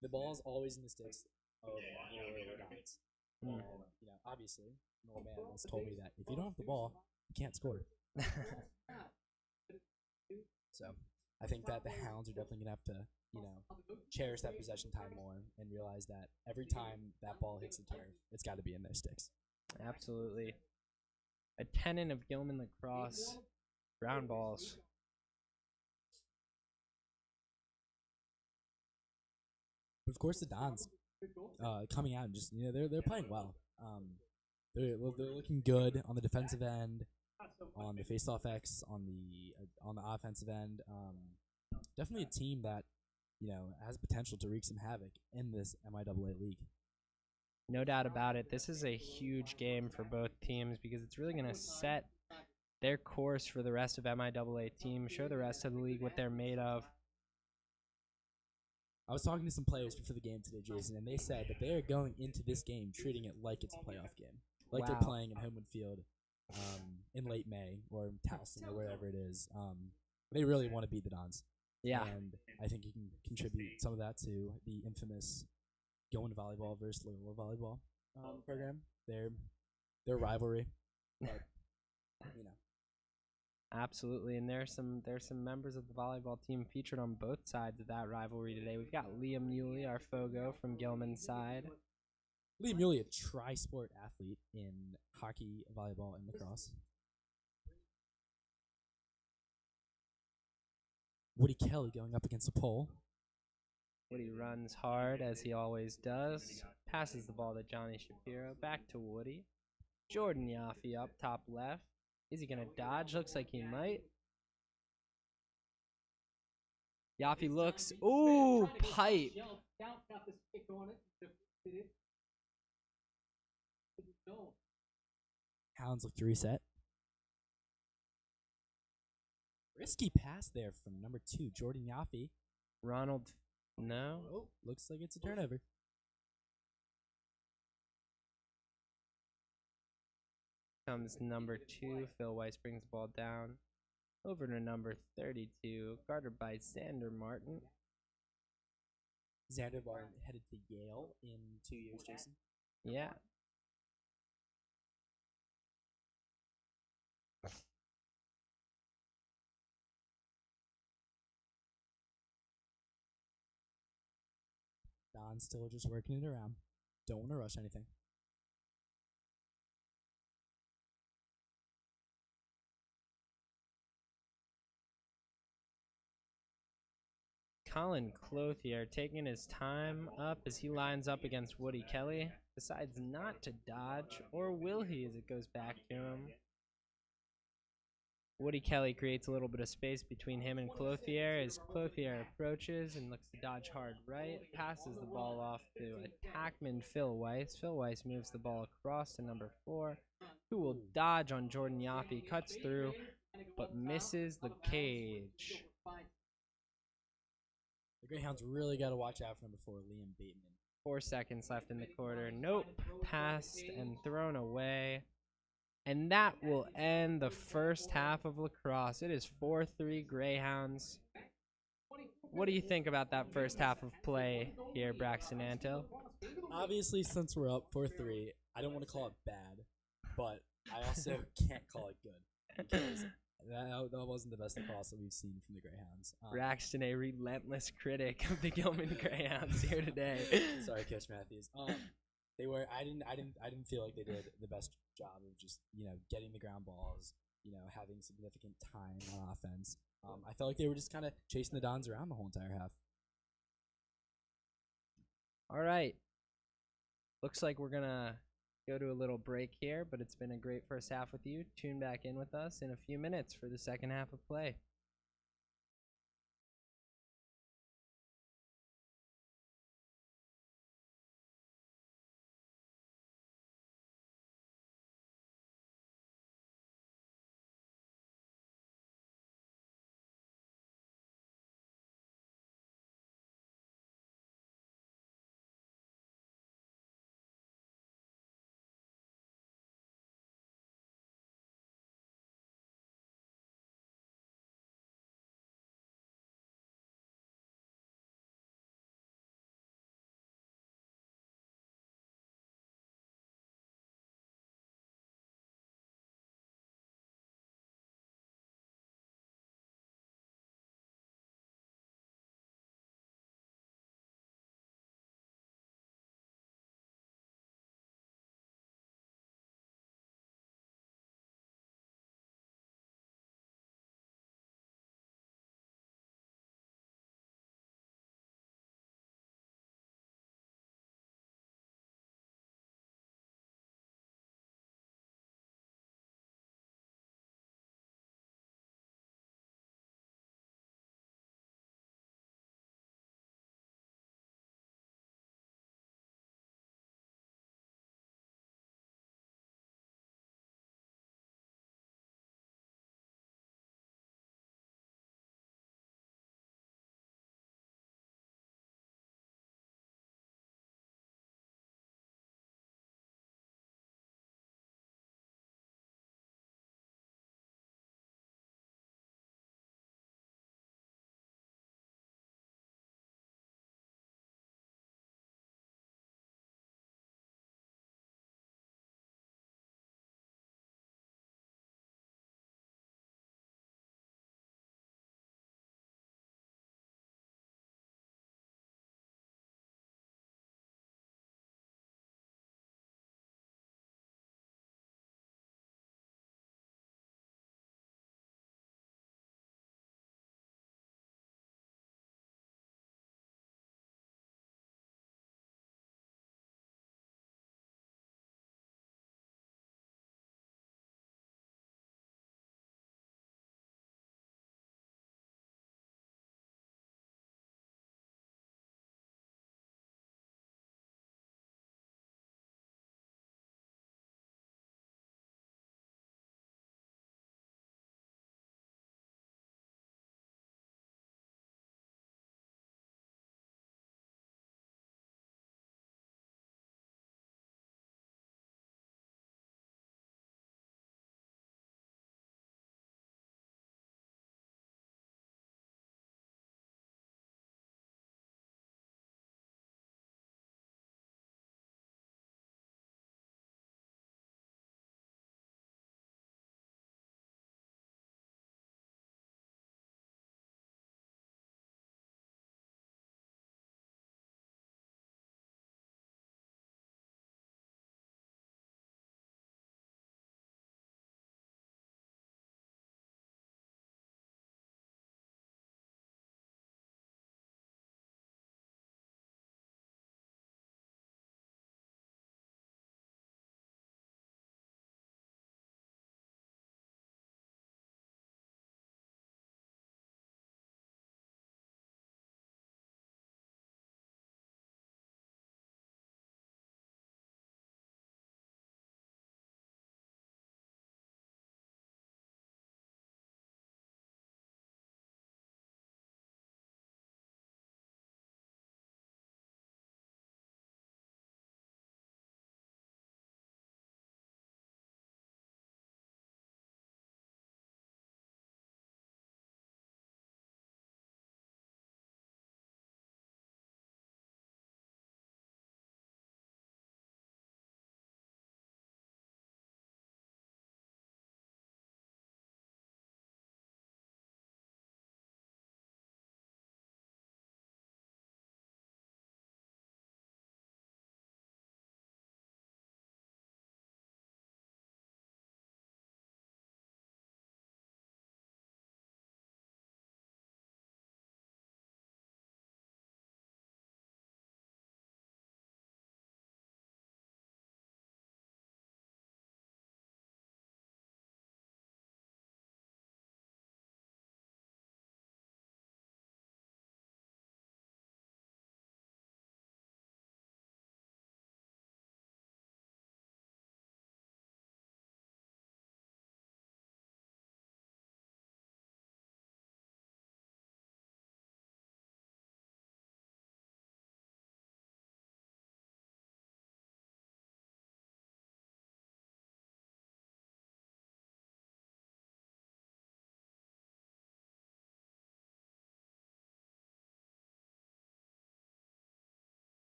The ball's always in the sticks of Loyola guys. And, you know, obviously, an old man once told me that if you don't have the ball, you can't score. So, I think that the Hounds are definitely going to have to, you know, cherish that possession time more and realize that every time that ball hits the turf, it's got to be in their sticks. Absolutely. A tenon of Gilman Lacrosse. Ground balls. But of course, the Dons coming out and just, you know, they're playing well. They're looking good on the defensive end, on the faceoff X, on the offensive end. Definitely a team that, you know, has potential to wreak some havoc in this MIAA league. No doubt about it. This is a huge game for both teams because it's really going to set their course for the rest of MIAA team, show the rest of the league what they're made of. I was talking to some players before the game today, Jason, and they said that they are going into this game treating it like it's a playoff game, like they're playing in Homewood Field in late May or Towson or wherever it is. They really want to beat the Dons. Yeah. And I think you can contribute some of that to the infamous Gilman volleyball versus Loyola volleyball program. Their rivalry, but you know. Absolutely, and there's some members of the volleyball team featured on both sides of that rivalry today. We've got Liam Muley, our Fogo from Gilman's side. Liam Muley, a tri-sport athlete in hockey, volleyball, and lacrosse. Woody Kelly going up against a pole. Woody runs hard, as he always does. Passes the ball to Johnny Shapiro. Back to Woody. Jordan Yaffe up top left. Is he going to dodge? Looks like he might. Yaffe looks. Ooh, pipe. Hounds look to reset. Risky pass there from number 2, Jordan Yaffe. Ronald, no. Oh, looks like it's a turnover. Comes number 2. Phil Weiss brings the ball down. Over to number 32, guarded by Xander Martin. Xander Martin headed to Yale in 2 years, Jason. Yeah. Don's still just working it around. Don't want to rush anything. Colin Clothier taking his time up as he lines up against Woody Kelly. Decides not to dodge, or will he as it goes back to him. Woody Kelly creates a little bit of space between him and Clothier as Clothier approaches and looks to dodge hard right. Passes the ball off to attackman Phil Weiss. Phil Weiss moves the ball across to number 4, who will dodge on Jordan Yaffe. Cuts through, but misses the cage. The Greyhounds really got to watch out for number 4, Liam Bateman. 4 seconds left in the quarter. Nope. Passed and thrown away. And that will end the first half of lacrosse. It is 4-3 Greyhounds. What do you think about that first half of play here, Braxton Antill? Obviously, since we're up 4-3, I don't want to call it bad, but I also can't call it good because that wasn't the best lacrosse that we've seen from the Greyhounds. Braxton, a relentless critic of the Gilman Greyhounds here today. Sorry, Coach Matthews. They were. I didn't feel like they did the best job of just getting the ground balls, having significant time on offense. I felt like they were just kind of chasing the Dons around the whole entire half. All right. Looks like we're gonna go to a little break here, but it's been a great first half with you. Tune back in with us in a few minutes for the second half of play.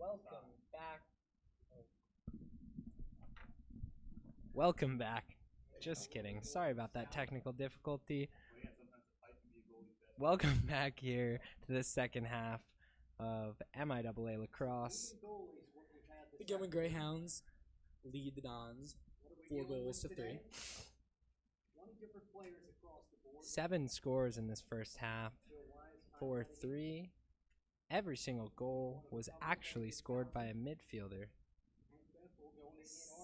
Welcome back. Welcome back. Just kidding. Sorry about that technical difficulty. Welcome back here to the second half of MIAA Lacrosse. The Gilman Greyhounds lead the Dons 4-3. 7 scores in this first half. 4-3. Every single goal was actually scored by a midfielder.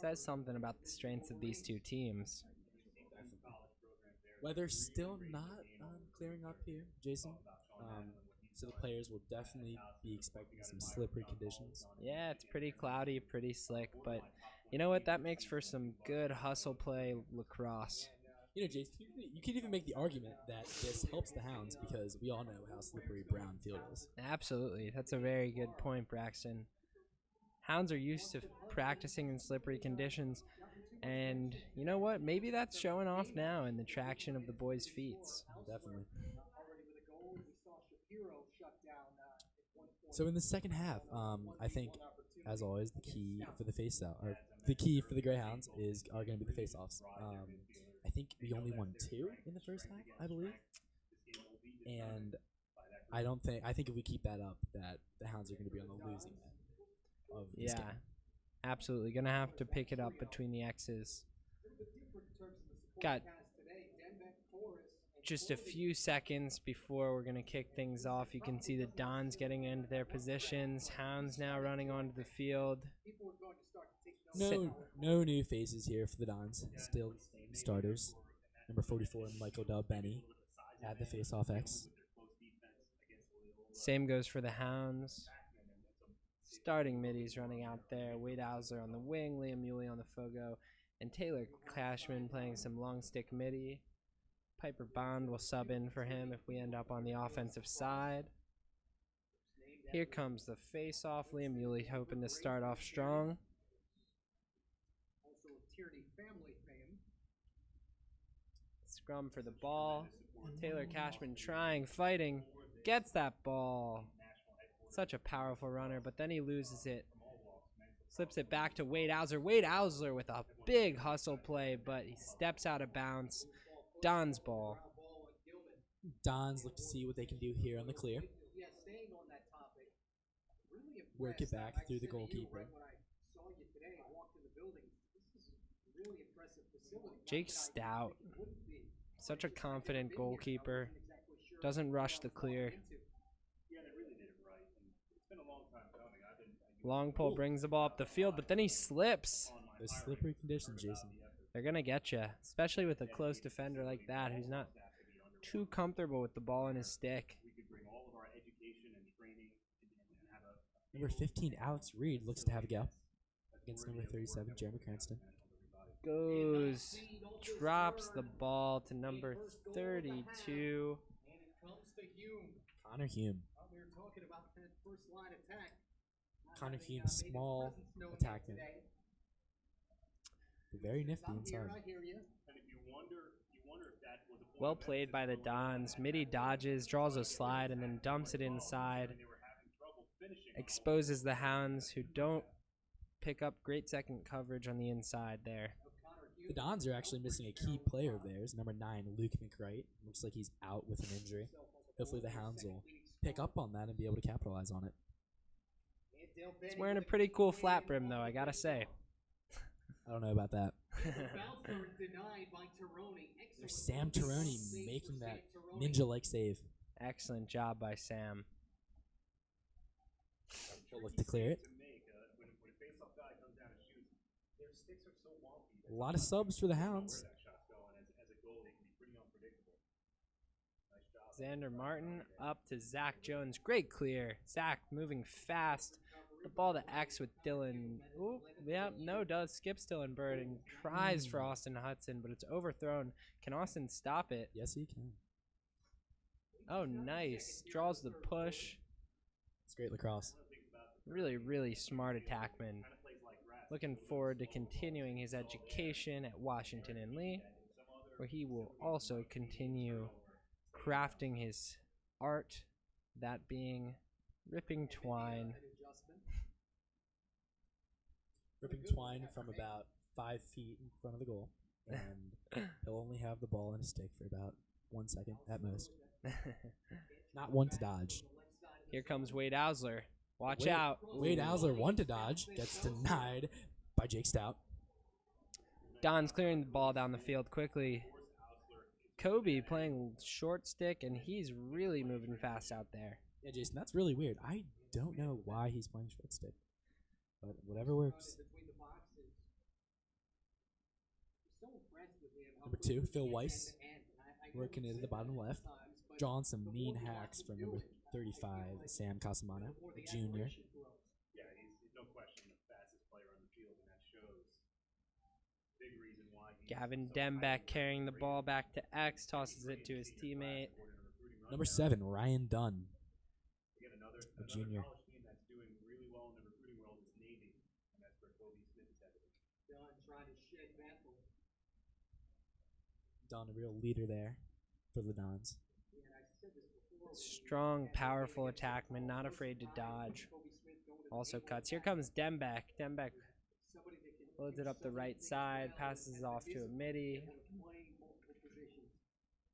Says something about the strengths of these two teams. Weather's still not clearing up here, Jason. So the players will definitely be expecting some slippery conditions. Yeah, it's pretty cloudy, pretty slick, but you know what? That makes for some good hustle play lacrosse. You know, Jason, you could even make the argument that this helps the Hounds because we all know how slippery Brown Field is. Absolutely. That's a very good point, Braxton. Hounds are used to practicing in slippery conditions, and you know what? Maybe that's showing off now in the traction of the boys' feet. Definitely. So in the second half, I think, as always, the key for the face-out, or the key for the Greyhounds are going to be the face-offs. I think we only won 2 in the first half, I believe. And I think if we keep that up, that the Hounds are going to be on the losing end of this game. Absolutely. Going to have to pick it up between the X's. Got just a few seconds before we're going to kick things off. You can see the Dons getting into their positions. Hounds now running onto the field. No new faces here for the Dons. Still starters. Number 44, Michael Benny at the face-off X. Same goes for the Hounds. Starting middies running out there. Wade Ausler on the wing, Liam Muley on the fogo, and Taylor Cashman playing some long stick midi. Piper Bond will sub in for him if we end up on the offensive side. Here comes the face-off. Liam Muley hoping to start off strong. Scrum for the ball. Taylor Cashman trying, fighting, gets that ball. Such a powerful runner, but then he loses it. Slips it back to Wade Ausler. Wade Ausler with a big hustle play, but he steps out of bounds. Don's ball. Dons look to see what they can do here on the clear. Work it back through the goalkeeper. Jake Stout. Such a confident goalkeeper. Doesn't rush the clear. Long pole brings the ball up the field, but then he slips. Those slippery conditions, Jason. They're going to get you, especially with a close defender like that who's not too comfortable with the ball in his stick. Number 15, Alex Reed, looks to have a go against number 37, Jeremy Cranston. Drops the ball to number 32. Connor Hume. Connor Hume, small attackman. Very nifty inside. Well played by the Dons. Midi dodges, draws a slide, and then dumps it inside. Exposes the Hounds, who don't pick up great second coverage on the inside there. The Dons are actually missing a key player of theirs, number 9, Luke McWright. Looks like he's out with an injury. Hopefully the Hounds will pick up on that and be able to capitalize on it. He's wearing a pretty cool flat brim, though, I gotta say. I don't know about that. There's Sam Taroni making that ninja-like save. Excellent job by Sam. We'll look to clear it. A lot of subs for the Hounds. Xander Martin up to Zach Jones. Great clear. Zach moving fast. The ball to X with Dylan. Ooh, yeah, no, skips Dylan Bird and tries for Austin Hudson, but it's overthrown. Can Austin stop it? Yes, he can. Oh, nice. Draws the push. It's great lacrosse. Really, really smart attackman. Looking forward to continuing his education at Washington and Lee, where he will also continue crafting his art, that being ripping twine. Gripping twine from about 5 feet in front of the goal. And he'll only have the ball in his stick for about 1 second at most. Not one to dodge. Here comes Wade Ausler. Watch Wade, out. Wade Ausler, one to dodge, gets denied by Jake Stout. Don's clearing the ball down the field quickly. Kobe playing short stick, and he's really moving fast out there. Yeah, Jason, that's really weird. I don't know why he's playing short stick, but whatever works. Number 2, Phil Weiss, working it at the bottom left. Drawing some mean hacks from number 35, Sam Casamano, a junior. Yeah, he's no question the fastest player on the field, and that shows. Big reason why. Gavin Dembeck carrying the ball back to X, tosses it to his teammate. Number 7, Ryan Dunn, a junior. College team that's doing really well in the recruiting world is Navy, and that's where Kobe Smith is headed. Dunn trying to shed Bethel. Dunn, a real leader there for the Dons. Strong, powerful attackman, not afraid to dodge. Also cuts. Here comes Dembeck. Dembeck loads it up the right side, passes off to a midi.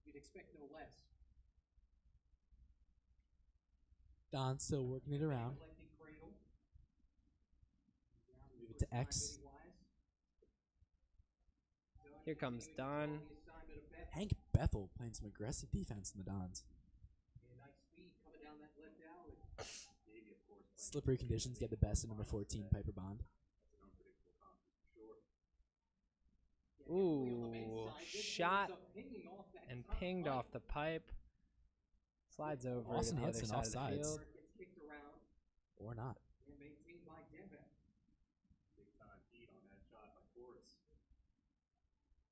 You'd expect no less. Don still working it around. Move it to X. Here comes Don. Hank Bethel playing some aggressive defense in the Dons. Slippery conditions get the best of number 14, Piper Bond. Ooh, shot and pinged off the pipe. Slides over Austin to the Hudson other side of the offsides. field. Or not.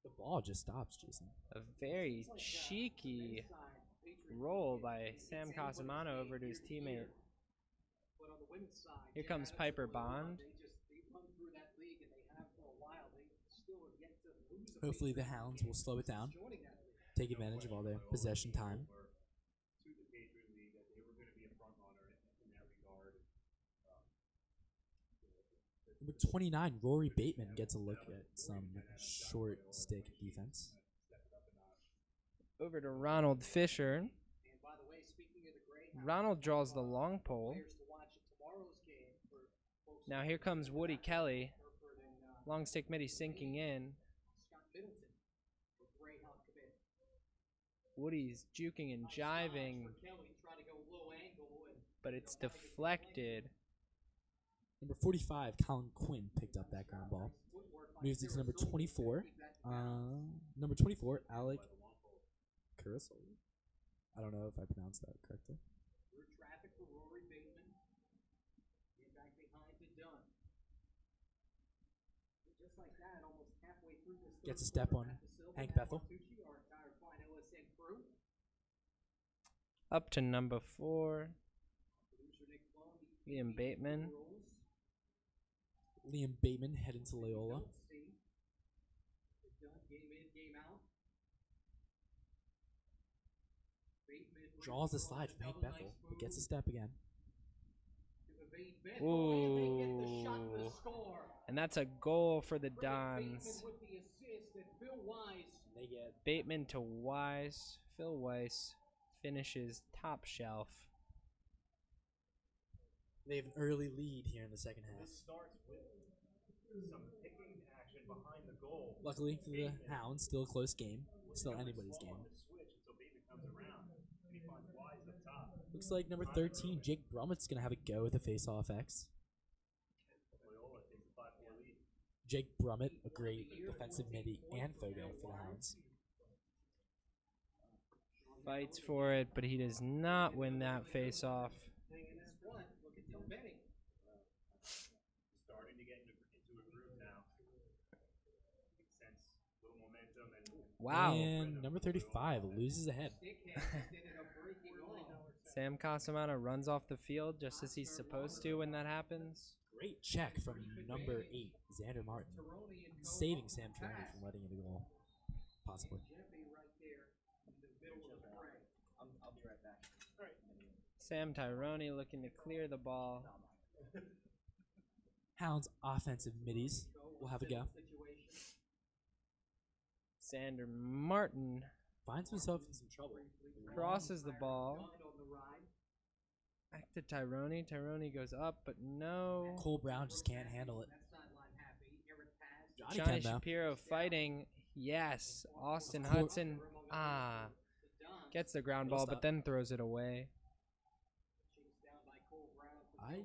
The ball just stops, Jason. A very cheeky roll by Sam Casamano over to his teammate. Here comes Piper Bond. Hopefully the Hounds will slow it down, take advantage of all their possession time. Number 29, Rory Bateman gets a look at some short stick defense. Over to Ronald Fisher. Ronald draws the long pole. Now here comes Woody Kelly. Long stick midi sinking in. Woody's juking and jiving, but it's deflected. Number 45, Colin Quinn picked up that ground ball. Moves it to number 24. Number 24, Alec Caruso. I don't know if I pronounced that correctly. Gets a step on Hank Bethel. Up to number 4, Liam Bateman. Liam Bateman heading to Loyola. Draws the slide from Hank Bethel, but gets a step again. Ooh. And that's a goal for the Dons. They get Bateman to Wise. Phil Weiss finishes top shelf. They have an early lead here in the second half. This starts with some picking action behind the goal. Luckily for the Hounds, still a close game. Still anybody's game. Looks like number 13, Jake Brummett's going to have a go at the face-off X. Jake Brummett, a great defensive midi and Fogo for the Hounds. Fights for it, but he does not win that face-off. Starting to get into a groove now. Makes sense. A little momentum and Wow. And number 35 loses a head. Sam Casamano runs off the field just as he's supposed to when that happens. Great check from number 8, Xander Martin, saving Sam Tyrone from letting it go. Possibly. I'll be right back. Sam Tyrone looking to clear the ball. Hounds offensive middies will have a go. Sander Martin Finds himself in some trouble. crosses the ball. Back to Tyrone. Tyrone goes up, but no. Cole Brown just can't handle it. Johnny Johnny can, though. Shapiro fighting. Yes. Austin Of course. Hudson. Gets the ground ball, but then throws it away. I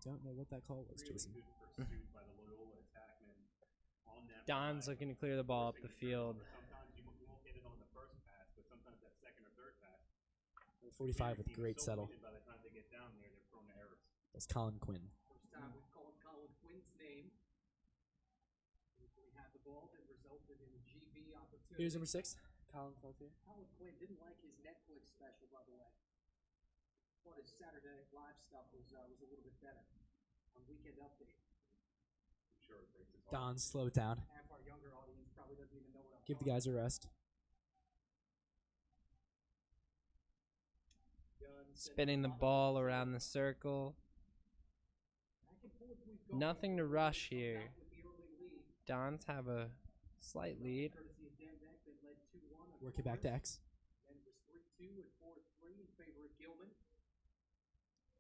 don't know what that call was, Jason. Good pursuit by the Loyola attackman on that Don's drive. looking to clear the ball up the field. Sometimes you won't get it on the first pass, but sometimes that second or third pass. 45 with team is great so settle. weighted by the time they get down there, they're prone to errors. That's Colin Quinn. First time we've called Colin Quinn's name. We had the ball that resulted in a GB opportunity. Here's number 6, Colin Cloutier. Colin Quinn didn't like his Netflix special, by the way. Thought his Saturday Night Live stuff was a little bit better. On Weekend Update. I'm sure it breaks his heart. Don, slow it down. Half our younger audience probably doesn't even know what I'm Give the talking guys a rest. Spinning the ball around the circle. Back and forth we've gone. Nothing to rush here. Back with the early lead. Dons have a slight lead. Courtesy of Dan Beck that led 2-1 on Work it back to X. Then it was 3-2 and 4-3 in favor of Gilman.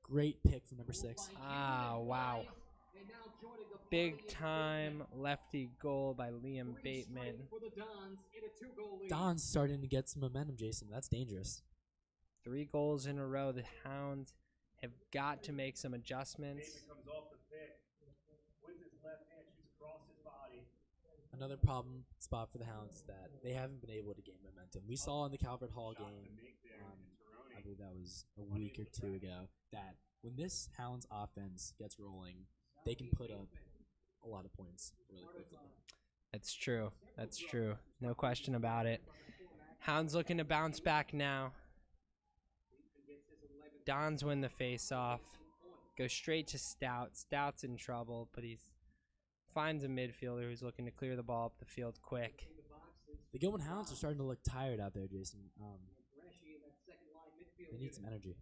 Great pick from number 6. Wow. And now joining the Big party is time lefty goal by Liam Three Bateman. straight for the Dons in a 2-goal lead. Don's starting to get some momentum, Jason. That's dangerous. 3 goals in a row. The Hounds have got to make some adjustments. Bateman comes off the pick with his left hand, shoots across his body. Another problem spot for the Hounds that they haven't been able to gain momentum. We saw in the Calvert Hall Shot game, to make there, and Tirone I believe that was a week or 2 ago, that when this Hounds offense gets rolling, they can put up a lot of points really quickly. That's true. That's true. No question about it. Hounds looking to bounce back now. Dons win the face-off. Go straight to Stout. Stout's in trouble, but he finds a midfielder who's looking to clear the ball up the field quick. The Gilman Hounds are starting to look tired out there, Jason. They need some energy.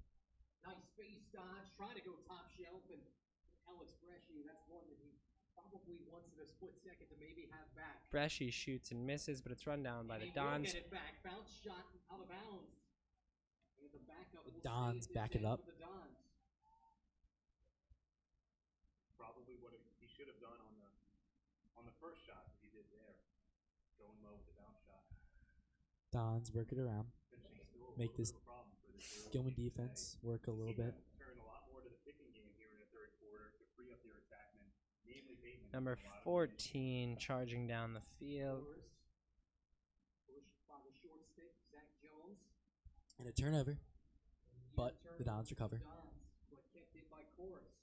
Nice space dodge, trying to go top shelf, and Alex Bresci, that's one that he probably wants in a split second to maybe have back. Bresci shoots and misses, but it's run down by the Dons. Get it back, bounce shot out of bounds. And the backup The will Dons save this back it end up. for the Dons. Probably what he should have done on the first shot that he did there, going low with the bounce shot. Dons work it around. Finishing still a Make little this bit of a problem for this early Gilman game defense today. work a little bit. Turn a lot more to the picking game here in the third quarter to free up their attackmen, namely Bateman. Number 14 charging down the field. Pushed by the short stick, Zach Jones. And a turnover. And But turnover the Dons for recover. Dons, but kept in by Chorus.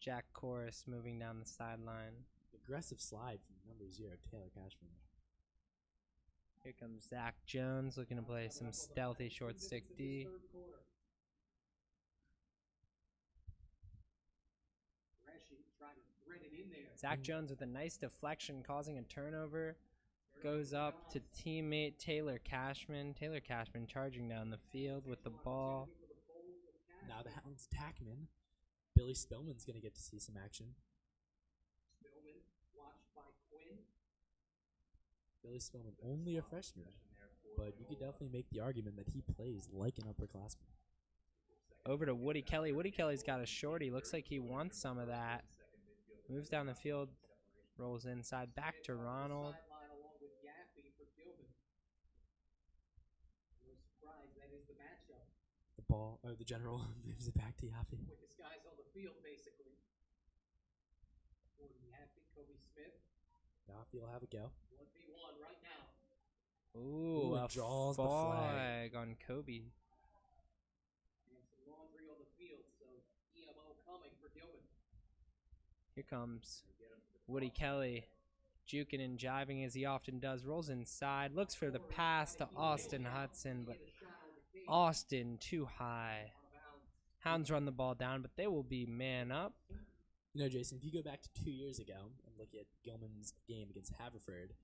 Jack Corus moving down the sideline. Aggressive slide from number 0, Taylor Cashman. Here comes Zach Jones looking to play some stealthy short stick D. Zach Jones with a nice deflection causing a turnover. Goes up to teammate Taylor Cashman. Taylor Cashman charging down the field with the ball. Now the Hounds tackman. Billy Spillman's going to get to see some action. Spillman watched by Quinn. Billy Spillman, only a freshman, but you could definitely make the argument that he plays like an upperclassman. Over to Woody Kelly. Woody Kelly's got a shorty. Looks like he wants some of that. Moves down the field. Rolls inside. Back to Ronald. Sideline along with Yaffe for Gilman. No surprise, that is the matchup. The ball, or the general, moves it back to Yaffe. Quickest guys on the field, basically. Gordon Yaffe, Kobe Smith. Yaffe will have a go. 1v1 right now. Ooh, and a draws the flag. flag on Kobe. And some laundry on the field, so EMO coming for Gilman. Here comes Woody Kelly, juking and jiving as he often does. Rolls inside, looks for the pass to Austin Hudson, but Austin too high. Hounds run the ball down, but they will be man up. You know, Jason, if you go back to 2 years ago and look at Gilman's game against Haverford,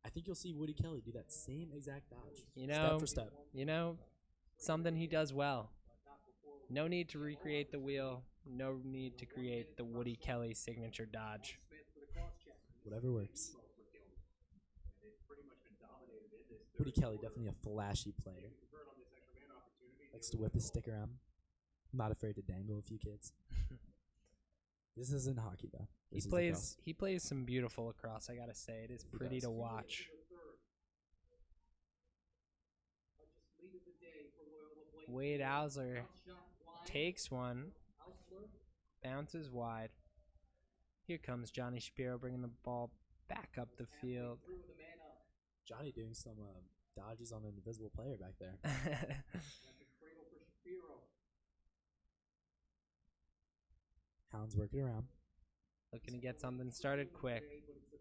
I think you'll see Woody Kelly do that same exact dodge, step for step. Something he does well. No need to recreate the wheel. No need to create the Woody Kelly signature dodge. Whatever works. They've pretty much been dominated in this Woody third Kelly, quarter. definitely a flashy player. Convert on this extra man opportunity. Likes to whip his stick around. Not afraid to dangle a few kids. This isn't hockey though. This is lacrosse. He plays some beautiful lacrosse, I gotta say. It is pretty does. to watch. Wade Ausler takes one, bounces wide. Here comes Johnny Shapiro bringing the ball back up the field. Johnny doing some dodges on an invisible player back there. Hounds working around. Looking to get something started quick.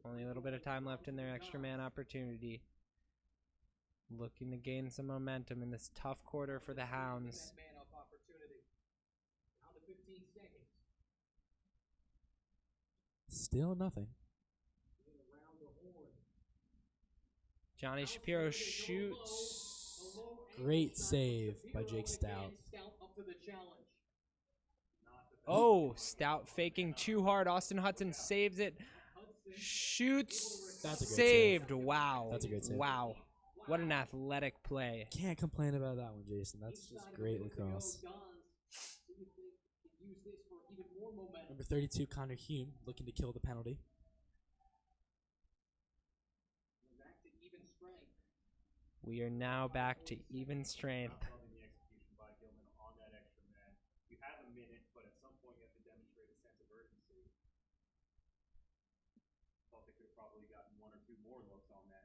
Only a little bit of time left in their extra man opportunity. Looking to gain some momentum in this tough quarter for the Hounds. Still nothing. Johnny Shapiro shoots. Great save by Jake Stout. Oh, Stout faking too hard. Austin Hudson saves it. Shoots. That's a great saved. save. Wow. That's a great save. Wow. What an athletic play. Can't complain about that one, Jason. That's just great lacrosse. Number 32, Connor Hume, looking to kill the penalty. We are now back to even strength. Not loving the execution by Gilman on that extra man. You have a minute, but at some point you have to demonstrate a sense of urgency. Thought they could have probably gotten one or two more looks on that.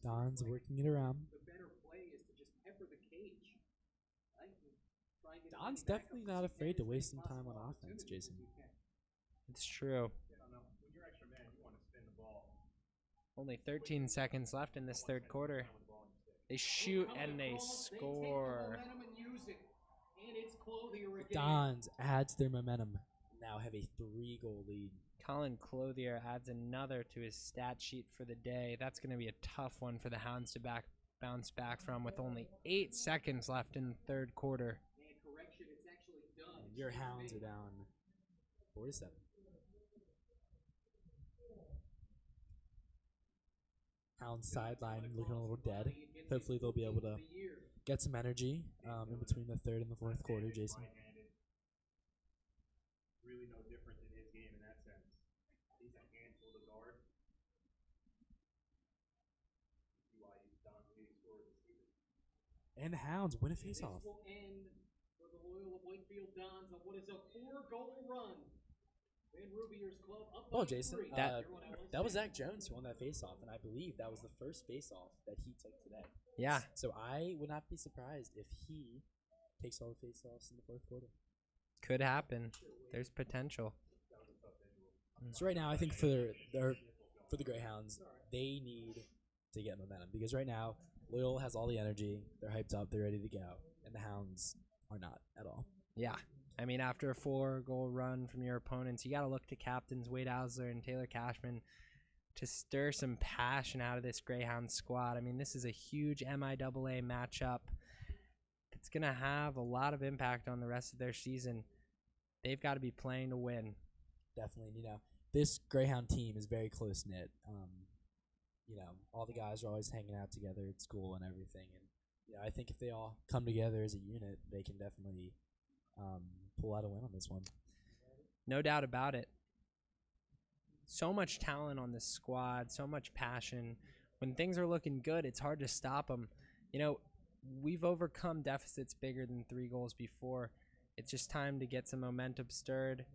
Don's working it around. The better play is to just pepper the cage. Right? Don's definitely not afraid to waste some time on offense, Jason. It's true. When you're extra man, you want to spin the ball. Only 13 seconds left in this third quarter. They shoot and they score. Dons adds their momentum. Now have a 3-goal lead. Colin Clothier adds another to his stat sheet for the day. That's going to be a tough one for the Hounds to bounce back from with only 8 seconds left in the third quarter. And your Hounds are down 4-7. Hounds sideline looking a little dead. Hopefully they'll be able to get some energy in between the third and the fourth quarter, Jason. Really no different in his game in that sense. He's a handful to guard. See why he's Don's leading scorer this season. And the Hounds win a faceoff. This will end for the Loyola Blakefield Dons on what is a 4-goal run. Van Rubier's club up Well, by Jason, 3. that was Zach Jones who won that faceoff, and I believe that was the first faceoff that he took today. Yeah. So I would not be surprised if he takes all the faceoffs in the fourth quarter. Could happen. There's potential. So right now, I think for the Greyhounds, they need to get momentum because right now Loyola has all the energy. They're hyped up. They're ready to go, and the Hounds are not at all. Yeah. I mean, after a 4-goal run from your opponents, you got to look to captains Wade Ausler and Taylor Cashman to stir some passion out of this Greyhound squad. I mean, this is a huge MIAA matchup. It's going to have a lot of impact on the rest of their season. They've got to be playing to win. Definitely. You know, this Greyhound team is very close-knit. You know, all the guys are always hanging out together at school and everything. And yeah, I think if they all come together as a unit, they can definitely pull out a win on this one. No doubt about it. So much talent on this squad, so much passion. When things are looking good, it's hard to stop them. You know, we've overcome deficits bigger than 3 goals before. It's just time to get some momentum stirred,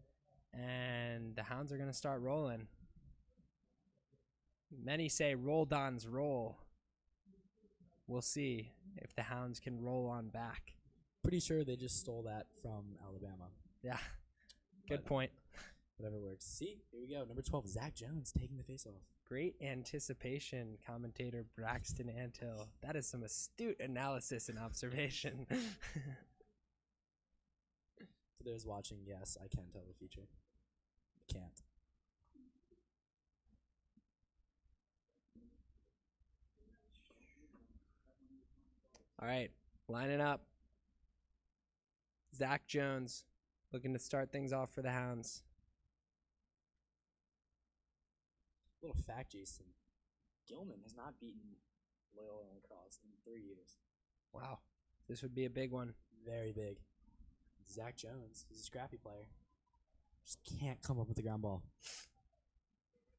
and the Hounds are going to start rolling. Many say roll Dons roll. We'll see if the Hounds can roll on back. Pretty sure they just stole that from Alabama. Yeah, good point. Whatever works. See, here we go. Number 12, Zach Jones taking the faceoff. Great anticipation, commentator Braxton Antill. That is some astute analysis and observation. For those watching, yes, I can tell the future. I can't. All right, line it up. Zach Jones looking to start things off for the Hounds. Little fact, Jason. Gilman has not beaten Loyola and Lacrosse in 3 years. Wow. This would be a big one. Very big. Zach Jones, he's a scrappy player. Just can't come up with the ground ball.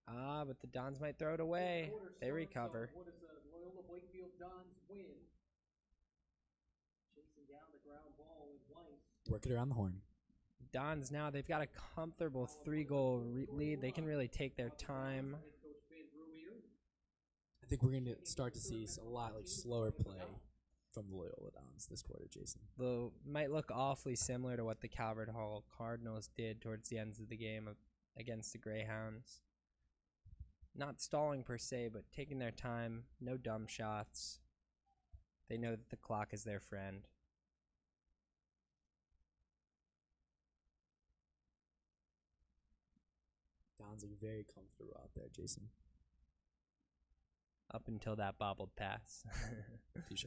But the Dons might throw it away. They recover. What is a Loyola Blakefield Dons win? Chasing down the ground ball with Weiss. Work it around the horn. Dons now, they've got a comfortable 3-goal lead. They can really take their time. I think we're going to start to see a lot like slower play from the Loyola Dons this quarter, Jason. Though might look awfully similar to what the Calvert Hall Cardinals did towards the ends of the game against the Greyhounds. Not stalling per se, but taking their time. No dumb shots. They know that the clock is their friend. Dons look very comfortable out there, Jason. Up until that bobbled pass. Touche.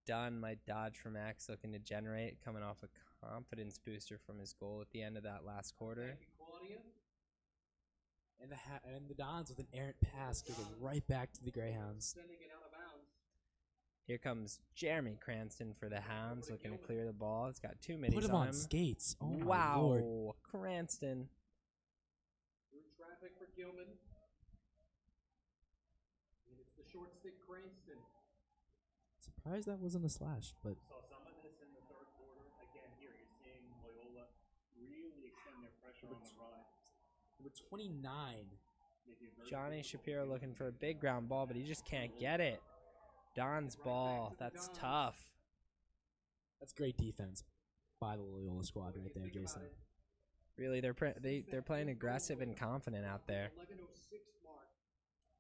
Dunn might dodge from Max, looking to generate, coming off a confidence booster from his goal at the end of that last quarter. And the Dons with an errant pass give it right back to the Greyhounds. Here comes Jeremy Cranston for the Hounds, looking to clear the ball. It's got 2 minis Put him on skates. Oh my Lord. Cranston. Through traffic for Gilman. And it's the short stick Cranston. Surprised that wasn't a slash, but Saw some of this in the third quarter. Again, here you're seeing Loyola really extend their pressure on the run. number 29. Johnny Shapiro looking for a big ground ball, but he just can't get it. Don's ball. That's tough. That's great defense by the Loyola squad right there, Jason. Really, they're playing aggressive and confident out there.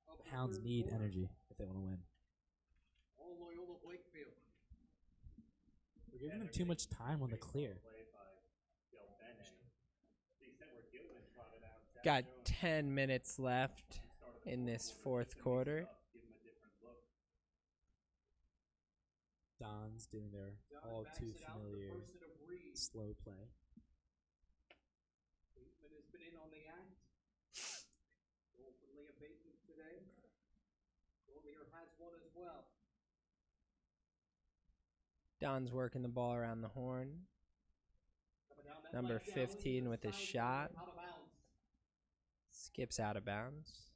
The Hounds need energy if they want to win. All Loyola Blakefield. We're giving them too much time on the clear. Got 10 minutes left in this fourth quarter. Don's doing their all too familiar slow play. Bateman has been in on the act. Goal for Liam Bateman today. Goalier has one as well. Don's working the ball around the horn. Number 15 with his shot. Skips out of bounds.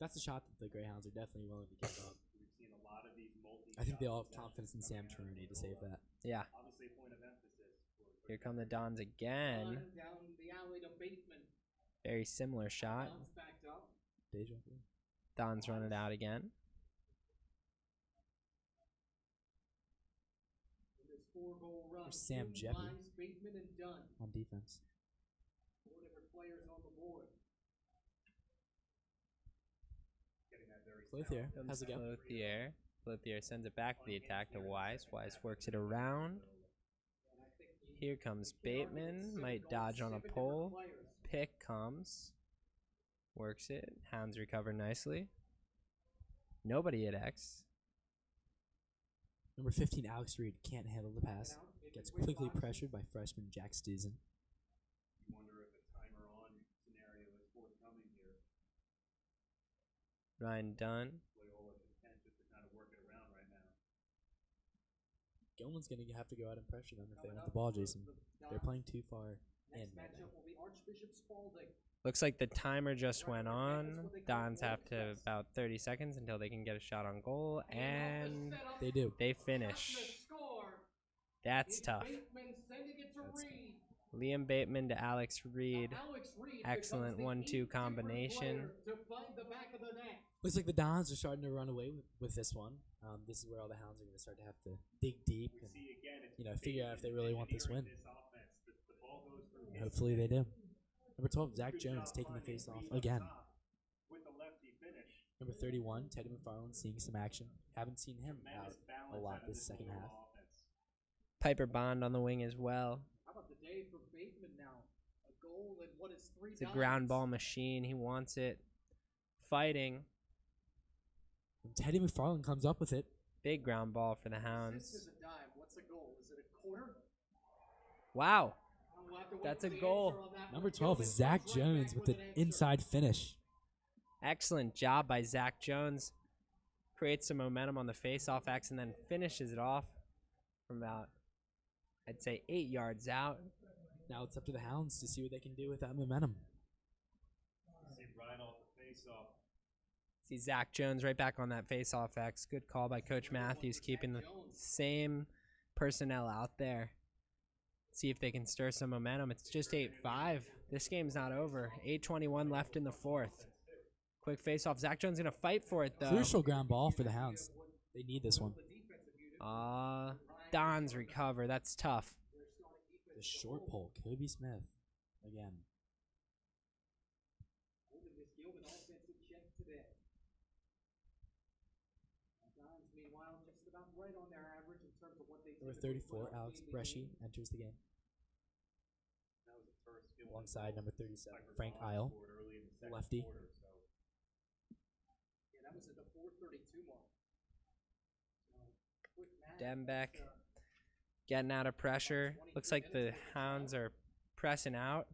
That's a shot that the Greyhounds are definitely willing to give up. I think they all have confidence in Sam Taruni to save that. Yeah. Here come the Dons again. Down the alley to Bateman. Very similar shot. Deja vu. Don's run it out again. In this 4-goal run, There's Sam Jeppy Bateman and Dunn. on defense. 4 different players on the board. Clothier has a go. Clothier sends it back to the attack to Wise. Wise works it around. Here comes Bateman. Might dodge on a pole. Pick comes. Works it. Hounds recover nicely. Nobody at X. Number 15, Alex Reed, can't handle the pass. Gets quickly pressured by freshman Jack Steeson. Ryan Dunn. Gilman's going to have to go out and pressure them if they want the ball, Jason. They're playing too far in right now. Looks like the timer just went on. Dons have to about 30 seconds until they can get a shot on goal, and they do. They finish. That's tough. Liam Bateman to Alex Reed. Excellent 1-2 combination. Looks like the Dons are starting to run away with this one. This is where all the Hounds are going to start to have to dig deep and figure out if they really want this win. And hopefully they do. Number 12, Zach Jones taking the face off again. Number 31, Teddy McFarland seeing some action. Haven't seen him out a lot this second half. Piper Bond on the wing as well. How about the day for Bateman now? A goal and what is 3 It's a ground ball machine. He wants it. Fighting. And Teddy McFarland comes up with it. Big ground ball for the This Hounds. is a dime. What's the goal? Is it a quarter? Wow. We'll have to wait That's for a the goal. answer on that Number one. 12 Gilman is Zach comes right Jones back with an an answer. inside finish. Excellent job by Zach Jones. Creates some momentum on the face-off X and then finishes it off from about, I'd say, 8 yards out. Now it's up to the Hounds to see what they can do with that momentum. See right off the face-off. See Zach Jones right back on that face-off X. Good call by Coach Matthews, keeping the same personnel out there. See if they can stir some momentum. It's just 8-5. This game's not over. 8:21 left in the fourth. Quick face-off. Zach Jones going to fight for it, though. Crucial ground ball for the Hounds. They need this one. Don's recover. That's tough. The short pole, Kobe Smith, again. Holding this Gilman offensive check today. Dons, meanwhile, just about right on their average in terms of what they Number typically 34, put up Alex in the Bresci, game. enters the game. That was the first Gilman Alongside goal. number 37, Piper Frank Bond Isle, scored early in the second lefty. quarter, so Yeah, that was at the 4:32 mark. So, quick math, Dembeck that's, getting out of pressure. Looks like the Hounds are pressing out,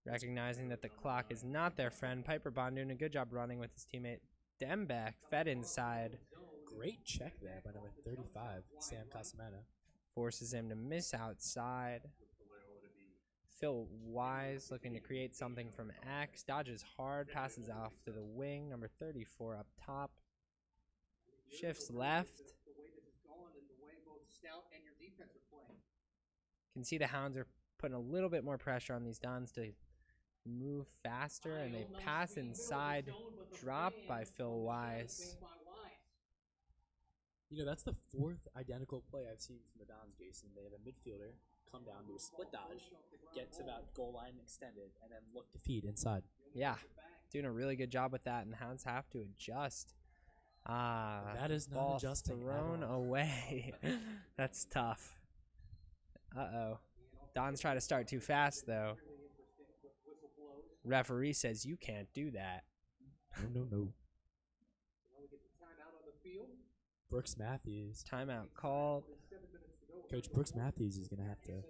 recognizing that the clock is not their friend. Piper Bond doing a good job running with his teammate. Dembeck fed inside. Great check there by number 35, Sam Casamana. Forces him to miss outside. Phil Wise looking to create something from X. Dodges hard, passes off to the wing. Number 34 up top. Shifts left. the way this is going and the way both Stout and your defense are playing. Can see the Hounds are putting a little bit more pressure on these Dons to move faster, and they pass inside. Drop by Phil Wise. You know, that's the fourth identical play I've seen from the Dons, Jason. They have a midfielder come down, do a split dodge, get to about goal line extended, and then look to feed inside. Yeah, doing a really good job with that, and the Hounds have to adjust. That is not ball adjusting at thrown all. away. That's tough. Uh-oh. Dons try to start too fast, though. Referee says you can't do that. No. Now we get the timeout on the field. Brooks Matthews. Timeout called. 7 minutes to go. Coach Brooks Matthews is going to have to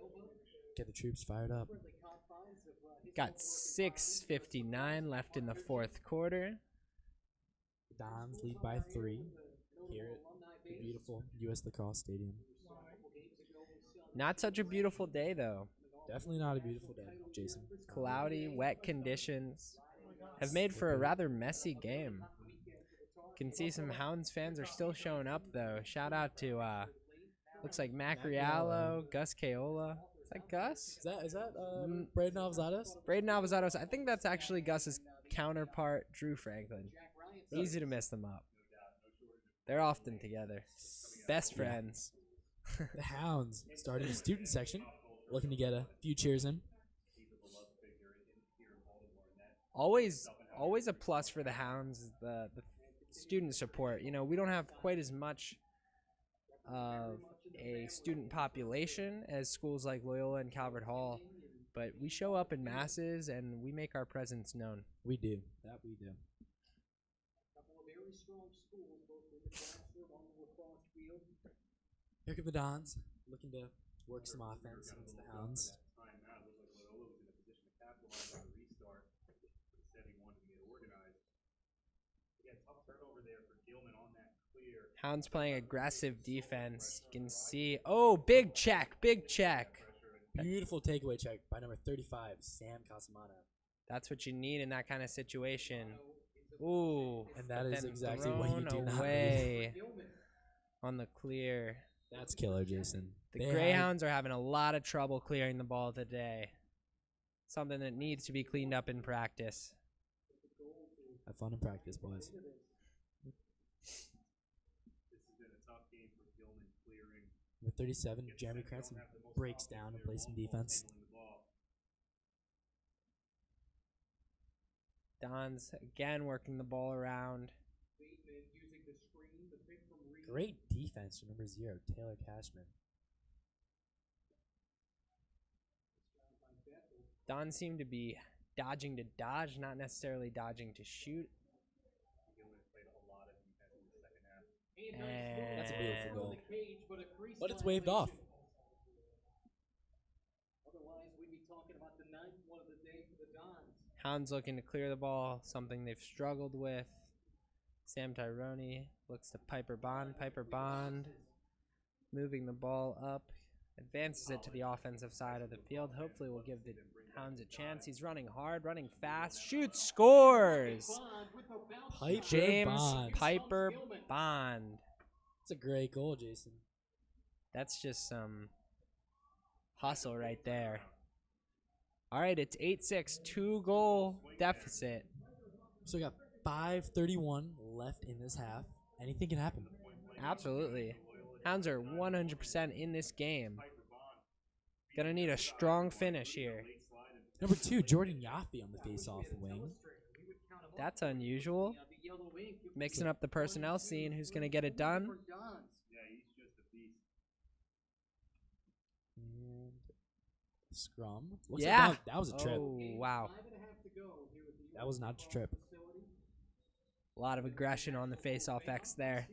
get the troops fired up. Friendly confines of his Got 6:59 left in the fourth quarter. The Dons lead by 3 here at the beautiful U.S. Lacrosse Stadium. Not such a beautiful day, though. Definitely not a beautiful day, Jason. Cloudy, wet conditions have made for a rather messy game. Can see some Hounds fans are still showing up, though. Shout out to, looks like Mac Riallo, Gus Caola. Is that Gus? Is that Braden Alvazados? Braden Alvazados. I think that's actually Gus's counterpart, Drew Franklin. Easy to mess them up. They're often together. Best friends. The Hounds starting the student section, looking to get a few cheers in. Always a plus for the Hounds is the student support. You know, we don't have quite as much of a student population as schools like Loyola and Calvert Hall, but we show up in masses and we make our presence known. We do. That we do. couple of very strong schools, both with the Braxton on the lacrosse field. Here come the Dons, looking to work some offense against the Hounds. timeout. It looked like Loyola was in a position to capitalize on the restart. Instead, he wanted to get organized. Again, tough turnover there for Gilman on that clear. Hounds playing aggressive defense. You can see, oh, big check. Beautiful takeaway check by number 35, Sam Casamana. That's what you need in that kind of situation. Ooh, And that but is then exactly what you thrown do not away on the clear. That's killer, Jason. The Greyhounds are having a lot of trouble clearing the ball today. Something that needs to be cleaned up in practice. Have fun in practice, boys. This has been a tough game for Gilman clearing. Number 37, Jeremy Cranston breaks down and plays some defense. Don's again working the ball around. Bateman using the screen, the pick from Reed. Great defense from number 0, Taylor Cashman. Don seemed to be dodging to dodge, not necessarily dodging to shoot. Gilman played a lot of defense in the second half. That's a beautiful goal. The cage, but a crease But it's waved off. violation. Otherwise, we'd be talking about the ninth one of the day for the Dons. Hounds looking to clear the ball, something they've struggled with. Sam Tyrone looks to Piper Bond. Piper Bond moving the ball up, advances it to the offensive side of the field. Hopefully will give the Hounds a chance. He's running hard, running fast, shoots, scores! James Piper Bond. It's a great goal, Jason. That's just some hustle right there. All right, it's 8-6, 2-goal deficit. So we got 5:31 left in this half. Anything can happen. Absolutely. Hounds are 100% in this game. Gonna need a strong finish here. Number 2, Jordan Yaffe on the face-off wing. That's unusual. Mixing up the personnel, seeing who's gonna get it done. Yeah, he's just a beast. And scrum. Looks Yeah. like that was a trip. Oh, wow. That was not a trip. A lot of aggression on the face-off X there.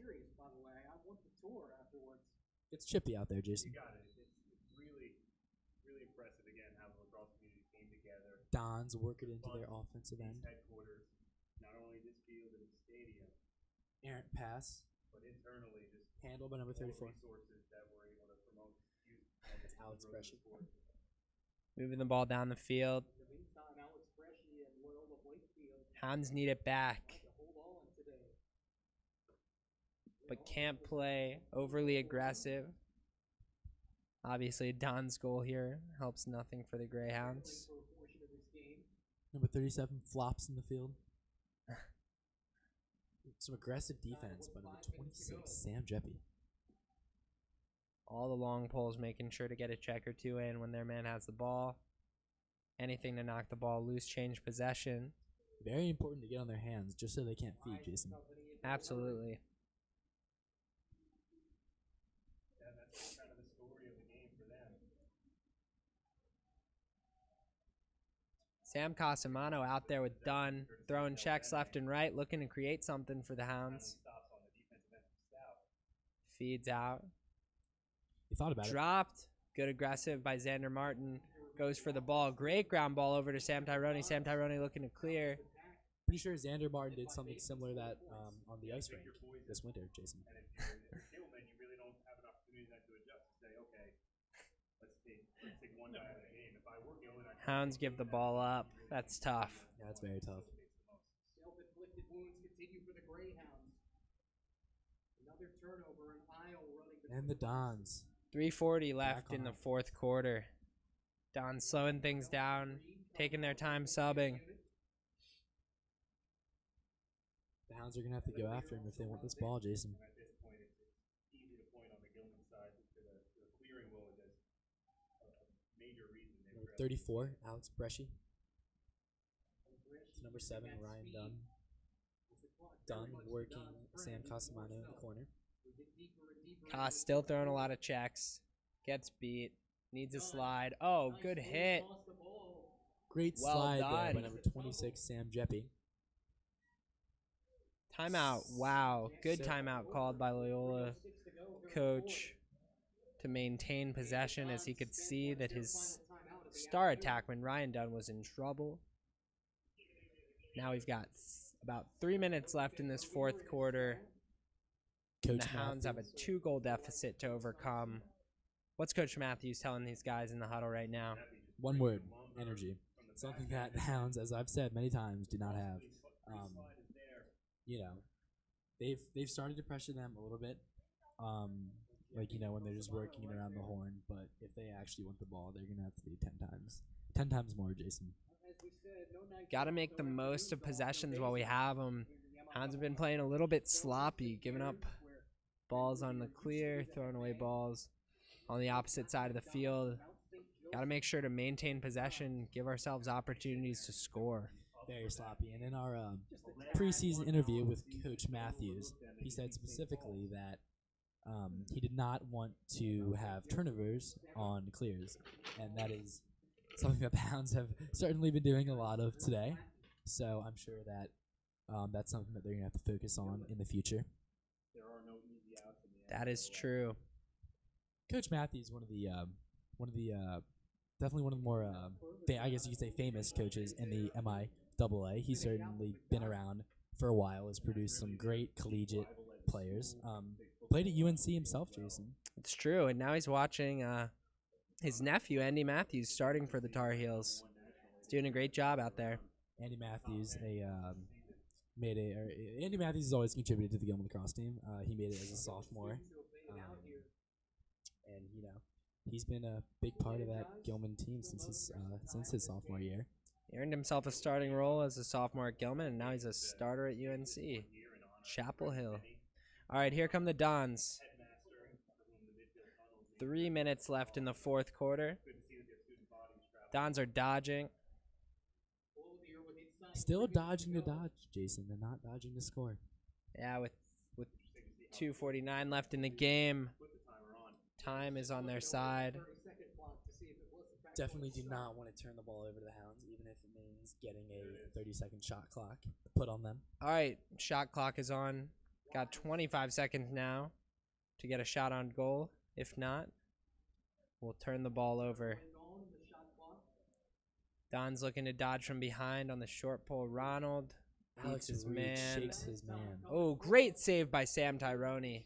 It's chippy out there, Jason. You got it. It's really, really impressive again how the lacrosse community came together. Dons work it into their offensive These end. headquarters, not only this field and the stadium, Errant pass. but internally just Handled by number all the 34. resources that we're able to promote youth. That's Alex Bresci. Moving the ball down the field. In the meantime, Alex Bresci and Loyola Blakefield Hounds need it back, to hold on today. but can't play overly aggressive. Obviously, Don's goal here helps nothing for the Greyhounds. For a portion of this game. Number 37 flops in the field. Some aggressive defense by number 26, Sam Jeppy. All the long poles making sure to get a check or two in when their man has the ball. Anything to knock the ball loose, change possession. Very important to get on their hands just so they can't feed, Jason. Absolutely. Yeah, that's kind of the story of the game for them. Sam Casamano out there with Dunn, throwing checks left and right, looking to create something for the Hounds. Stops on the defensive end from Stout. Feeds out. You thought about it. Dropped. Good aggressive by Xander Martin. Goes for the ball. Great ground ball over to Sam Tyrone. Sam Tyrone looking to clear. Pretty sure Xander Martin did something similar that on the ice rink this winter, Jason. And if you're Gilman, you really don't have an opportunity then to adjust and say, okay, let's take one guy out of the game. If I were Gilman, I'd Hounds give the ball up. That's tough. Yeah, that's very tough. Self-inflicted wounds continue for the Greyhounds. Another turnover, and Antill running And the Dons. 3:40 left Back in the on. fourth quarter. Don slowing things down, taking their time subbing. The Hounds are going to have to go after him if they want this ball, Jason. at this point, it's easy to point on the Gilman side to the clearing will as a major reason. They Number were 34, Alex Bresci. To number 7, Ryan Dunn. Dunn working Sam Casamano in the corner. Koss still throwing a lot of checks. Gets beat. Needs a slide. Oh, good hit. Great Well slide there by done. number 26, Sam Jeppy. Timeout. Wow. Good timeout called by Loyola coach to maintain possession as he could see that his star attackman, Ryan Dunn, was in trouble. Now we've got about 3 minutes left in this fourth quarter. And Coach the Hounds have a Matthews. 2-goal deficit to overcome. What's Coach Matthews telling these guys in the huddle right now? One word, energy. Something that the Hounds, as I've said many times, do not have. You know, they've started to pressure them a little bit. Like, you know, when they're just working it around the horn. But if they actually want the ball, they're going to have to do 10 times more, Jason. Got to make the most of possessions while we have them. Hounds have been playing a little bit sloppy, giving up balls on the clear, throwing away balls on the opposite side of the field. Got to make sure to maintain possession, give ourselves opportunities to score. Very sloppy. And in our preseason interview with Coach Matthews, he said specifically that he did not want to have turnovers on clears. And that is something that the Hounds have certainly been doing a lot of today. So I'm sure that that's something that they're going to have to focus on in the future. There are no easy That is true. Coach Matthews, definitely one of the more, I guess you could say, famous coaches in the MIAA. He's certainly been around for a while. Has produced some great collegiate players. Played at UNC himself, Jason. It's true, and now he's watching his nephew, Andy Matthews, starting for the Tar Heels. He's doing a great job out there. Andy Matthews, Andy Matthews has always contributed to the Gilman lacrosse team. He made it as a sophomore, and he's been a big part of that Gilman team since his sophomore year. He earned himself a starting role as a sophomore at Gilman, and now he's a starter at UNC. Chapel Hill. All right, here come the Dons. 3 minutes left in the fourth quarter. Dons are dodging. Still dodging the dodge, Jason. They're not dodging the score. Yeah, with 2:49 left in the game. Time is on their side. Definitely do not want to turn the ball over to the Hounds, even if it means getting a 30-second shot clock put on them. All right, shot clock is on. Got 25 seconds now to get a shot on goal. If not, we'll turn the ball over. Don's looking to dodge from behind on the short pole. Ronald Alex his Reed man. shakes his man. Oh, great save by Sam Tyrone.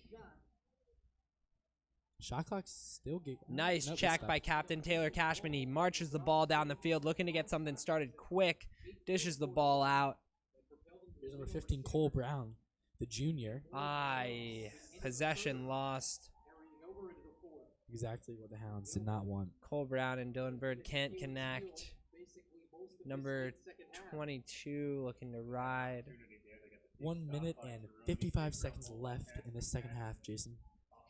Shot clock's still good. Nice check by Captain Taylor Cashman. He marches the ball down the field, looking to get something started quick. Dishes the ball out. Here's number 15, Cole Brown, the junior. Possession lost. Exactly what the Hounds did not want. Cole Brown and Dylan Bird can't connect. Number 22 looking to ride. 1 minute and 55 seconds left in the second half, Jason.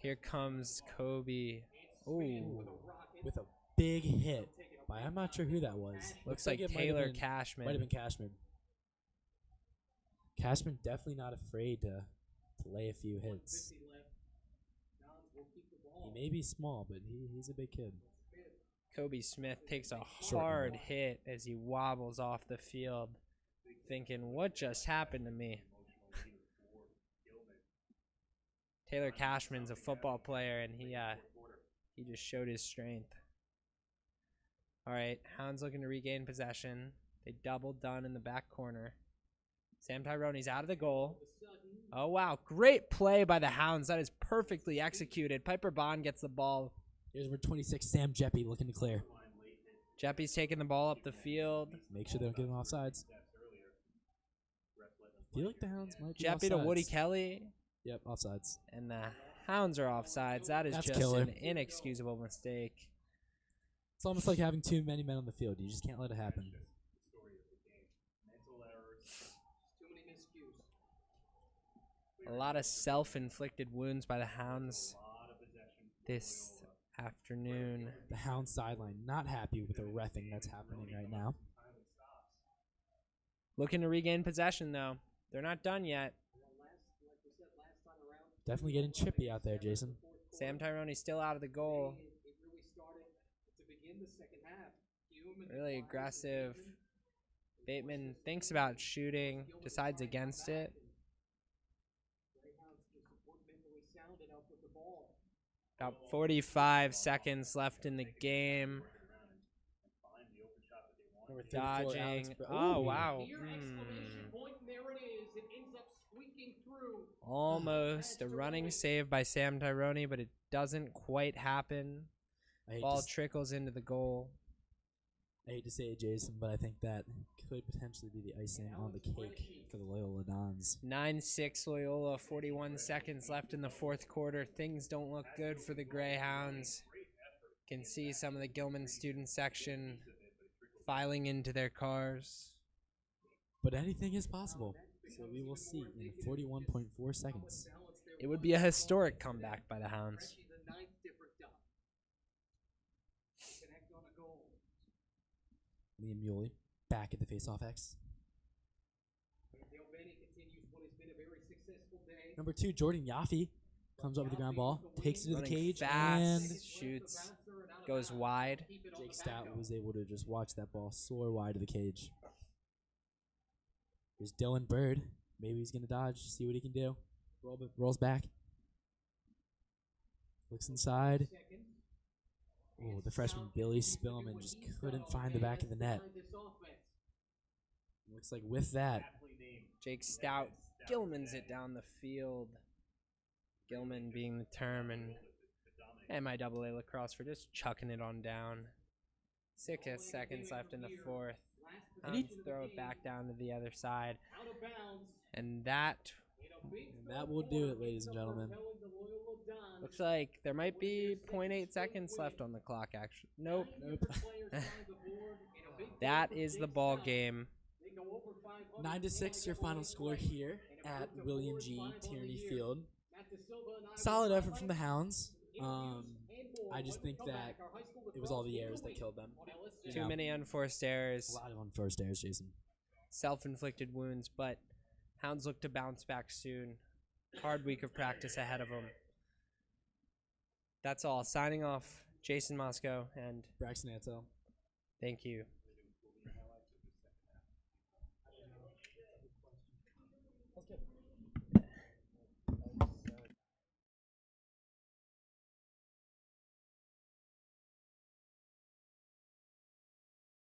Here comes Kobe. Ooh. With a big hit by, I'm not sure who that was. Looks like it Taylor Cashman. Might have been Cashman. Cashman definitely not afraid to lay a few hits. He may be small, but he's a big kid. Kobe Smith takes a hard hit as he wobbles off the field, thinking, what just happened to me? Taylor Cashman's a football player, and he just showed his strength. All right, Hounds looking to regain possession. They double Dunn in the back corner. Sam Tyrone's out of the goal. Oh, wow. Great play by the Hounds. That is perfectly executed. Piper Bond gets the ball. Here's number 26, Sam Jeppy, looking to clear. Jeppy's taking the ball up the field. Make sure they don't get him offsides. Feel like the Hounds might be Jeppy offsides. to Woody Kelly. Yep, offsides. And the Hounds are offsides. That's just killer. an inexcusable mistake. It's almost like having too many men on the field. You just can't let it happen. A lot of self-inflicted wounds by the Hounds this afternoon. The Hounds sideline not happy with the reffing that's happening right now. Looking to regain possession, though. They're not done yet. Definitely getting chippy out there, Jason. Sam Tyrone's still out of the goal. Really aggressive. Bateman thinks about shooting, decides against it. About 45 seconds left in the game. Dodging. Oh, wow. Almost a running save by Sam Tyrone, but it doesn't quite happen. Ball trickles into the goal. I hate to say it, Jason, but I think that could potentially be the icing on the cake for the Loyola Dons. 9-6 Loyola, 41 seconds left in the fourth quarter. Things don't look good for the Greyhounds. Can see some of the Gilman student section filing into their cars. But anything is possible, so we will see in 41.4 seconds. It would be a historic comeback by the Hounds. Liam Muley back at the face-off X. Number 2, Jordan Yaffe comes up with the ground ball, takes it to the cage, fast, and shoots, goes wide. Jake Stout was able to just watch that ball soar wide of the cage. Here's Dylan Bird. Maybe he's going to dodge, see what he can do. Rolls back. Looks inside. Oh, the freshman Billy Spillman just couldn't find the back of the net. Looks like with that, Jake Stout Gilman's it down the field. Gilman being the term, and MIAA lacrosse for just chucking it on down. 6 seconds left in the fourth. Hounds throw it back down to the other side. And that will do it, ladies and gentlemen. looks like there might be 0.8 seconds left on the clock, actually. Nope. That is the ball game. 9-6 your final score here at William G. Tierney Field. Solid effort from the Hounds. I just think that it was all the errors that killed them. Too many unforced errors. A lot of unforced errors, Jason. Self-inflicted wounds, but Hounds look to bounce back soon. Hard week of practice ahead of them. That's all. Signing off, Jason Moscow and Braxton Antill. Thank you. Okay.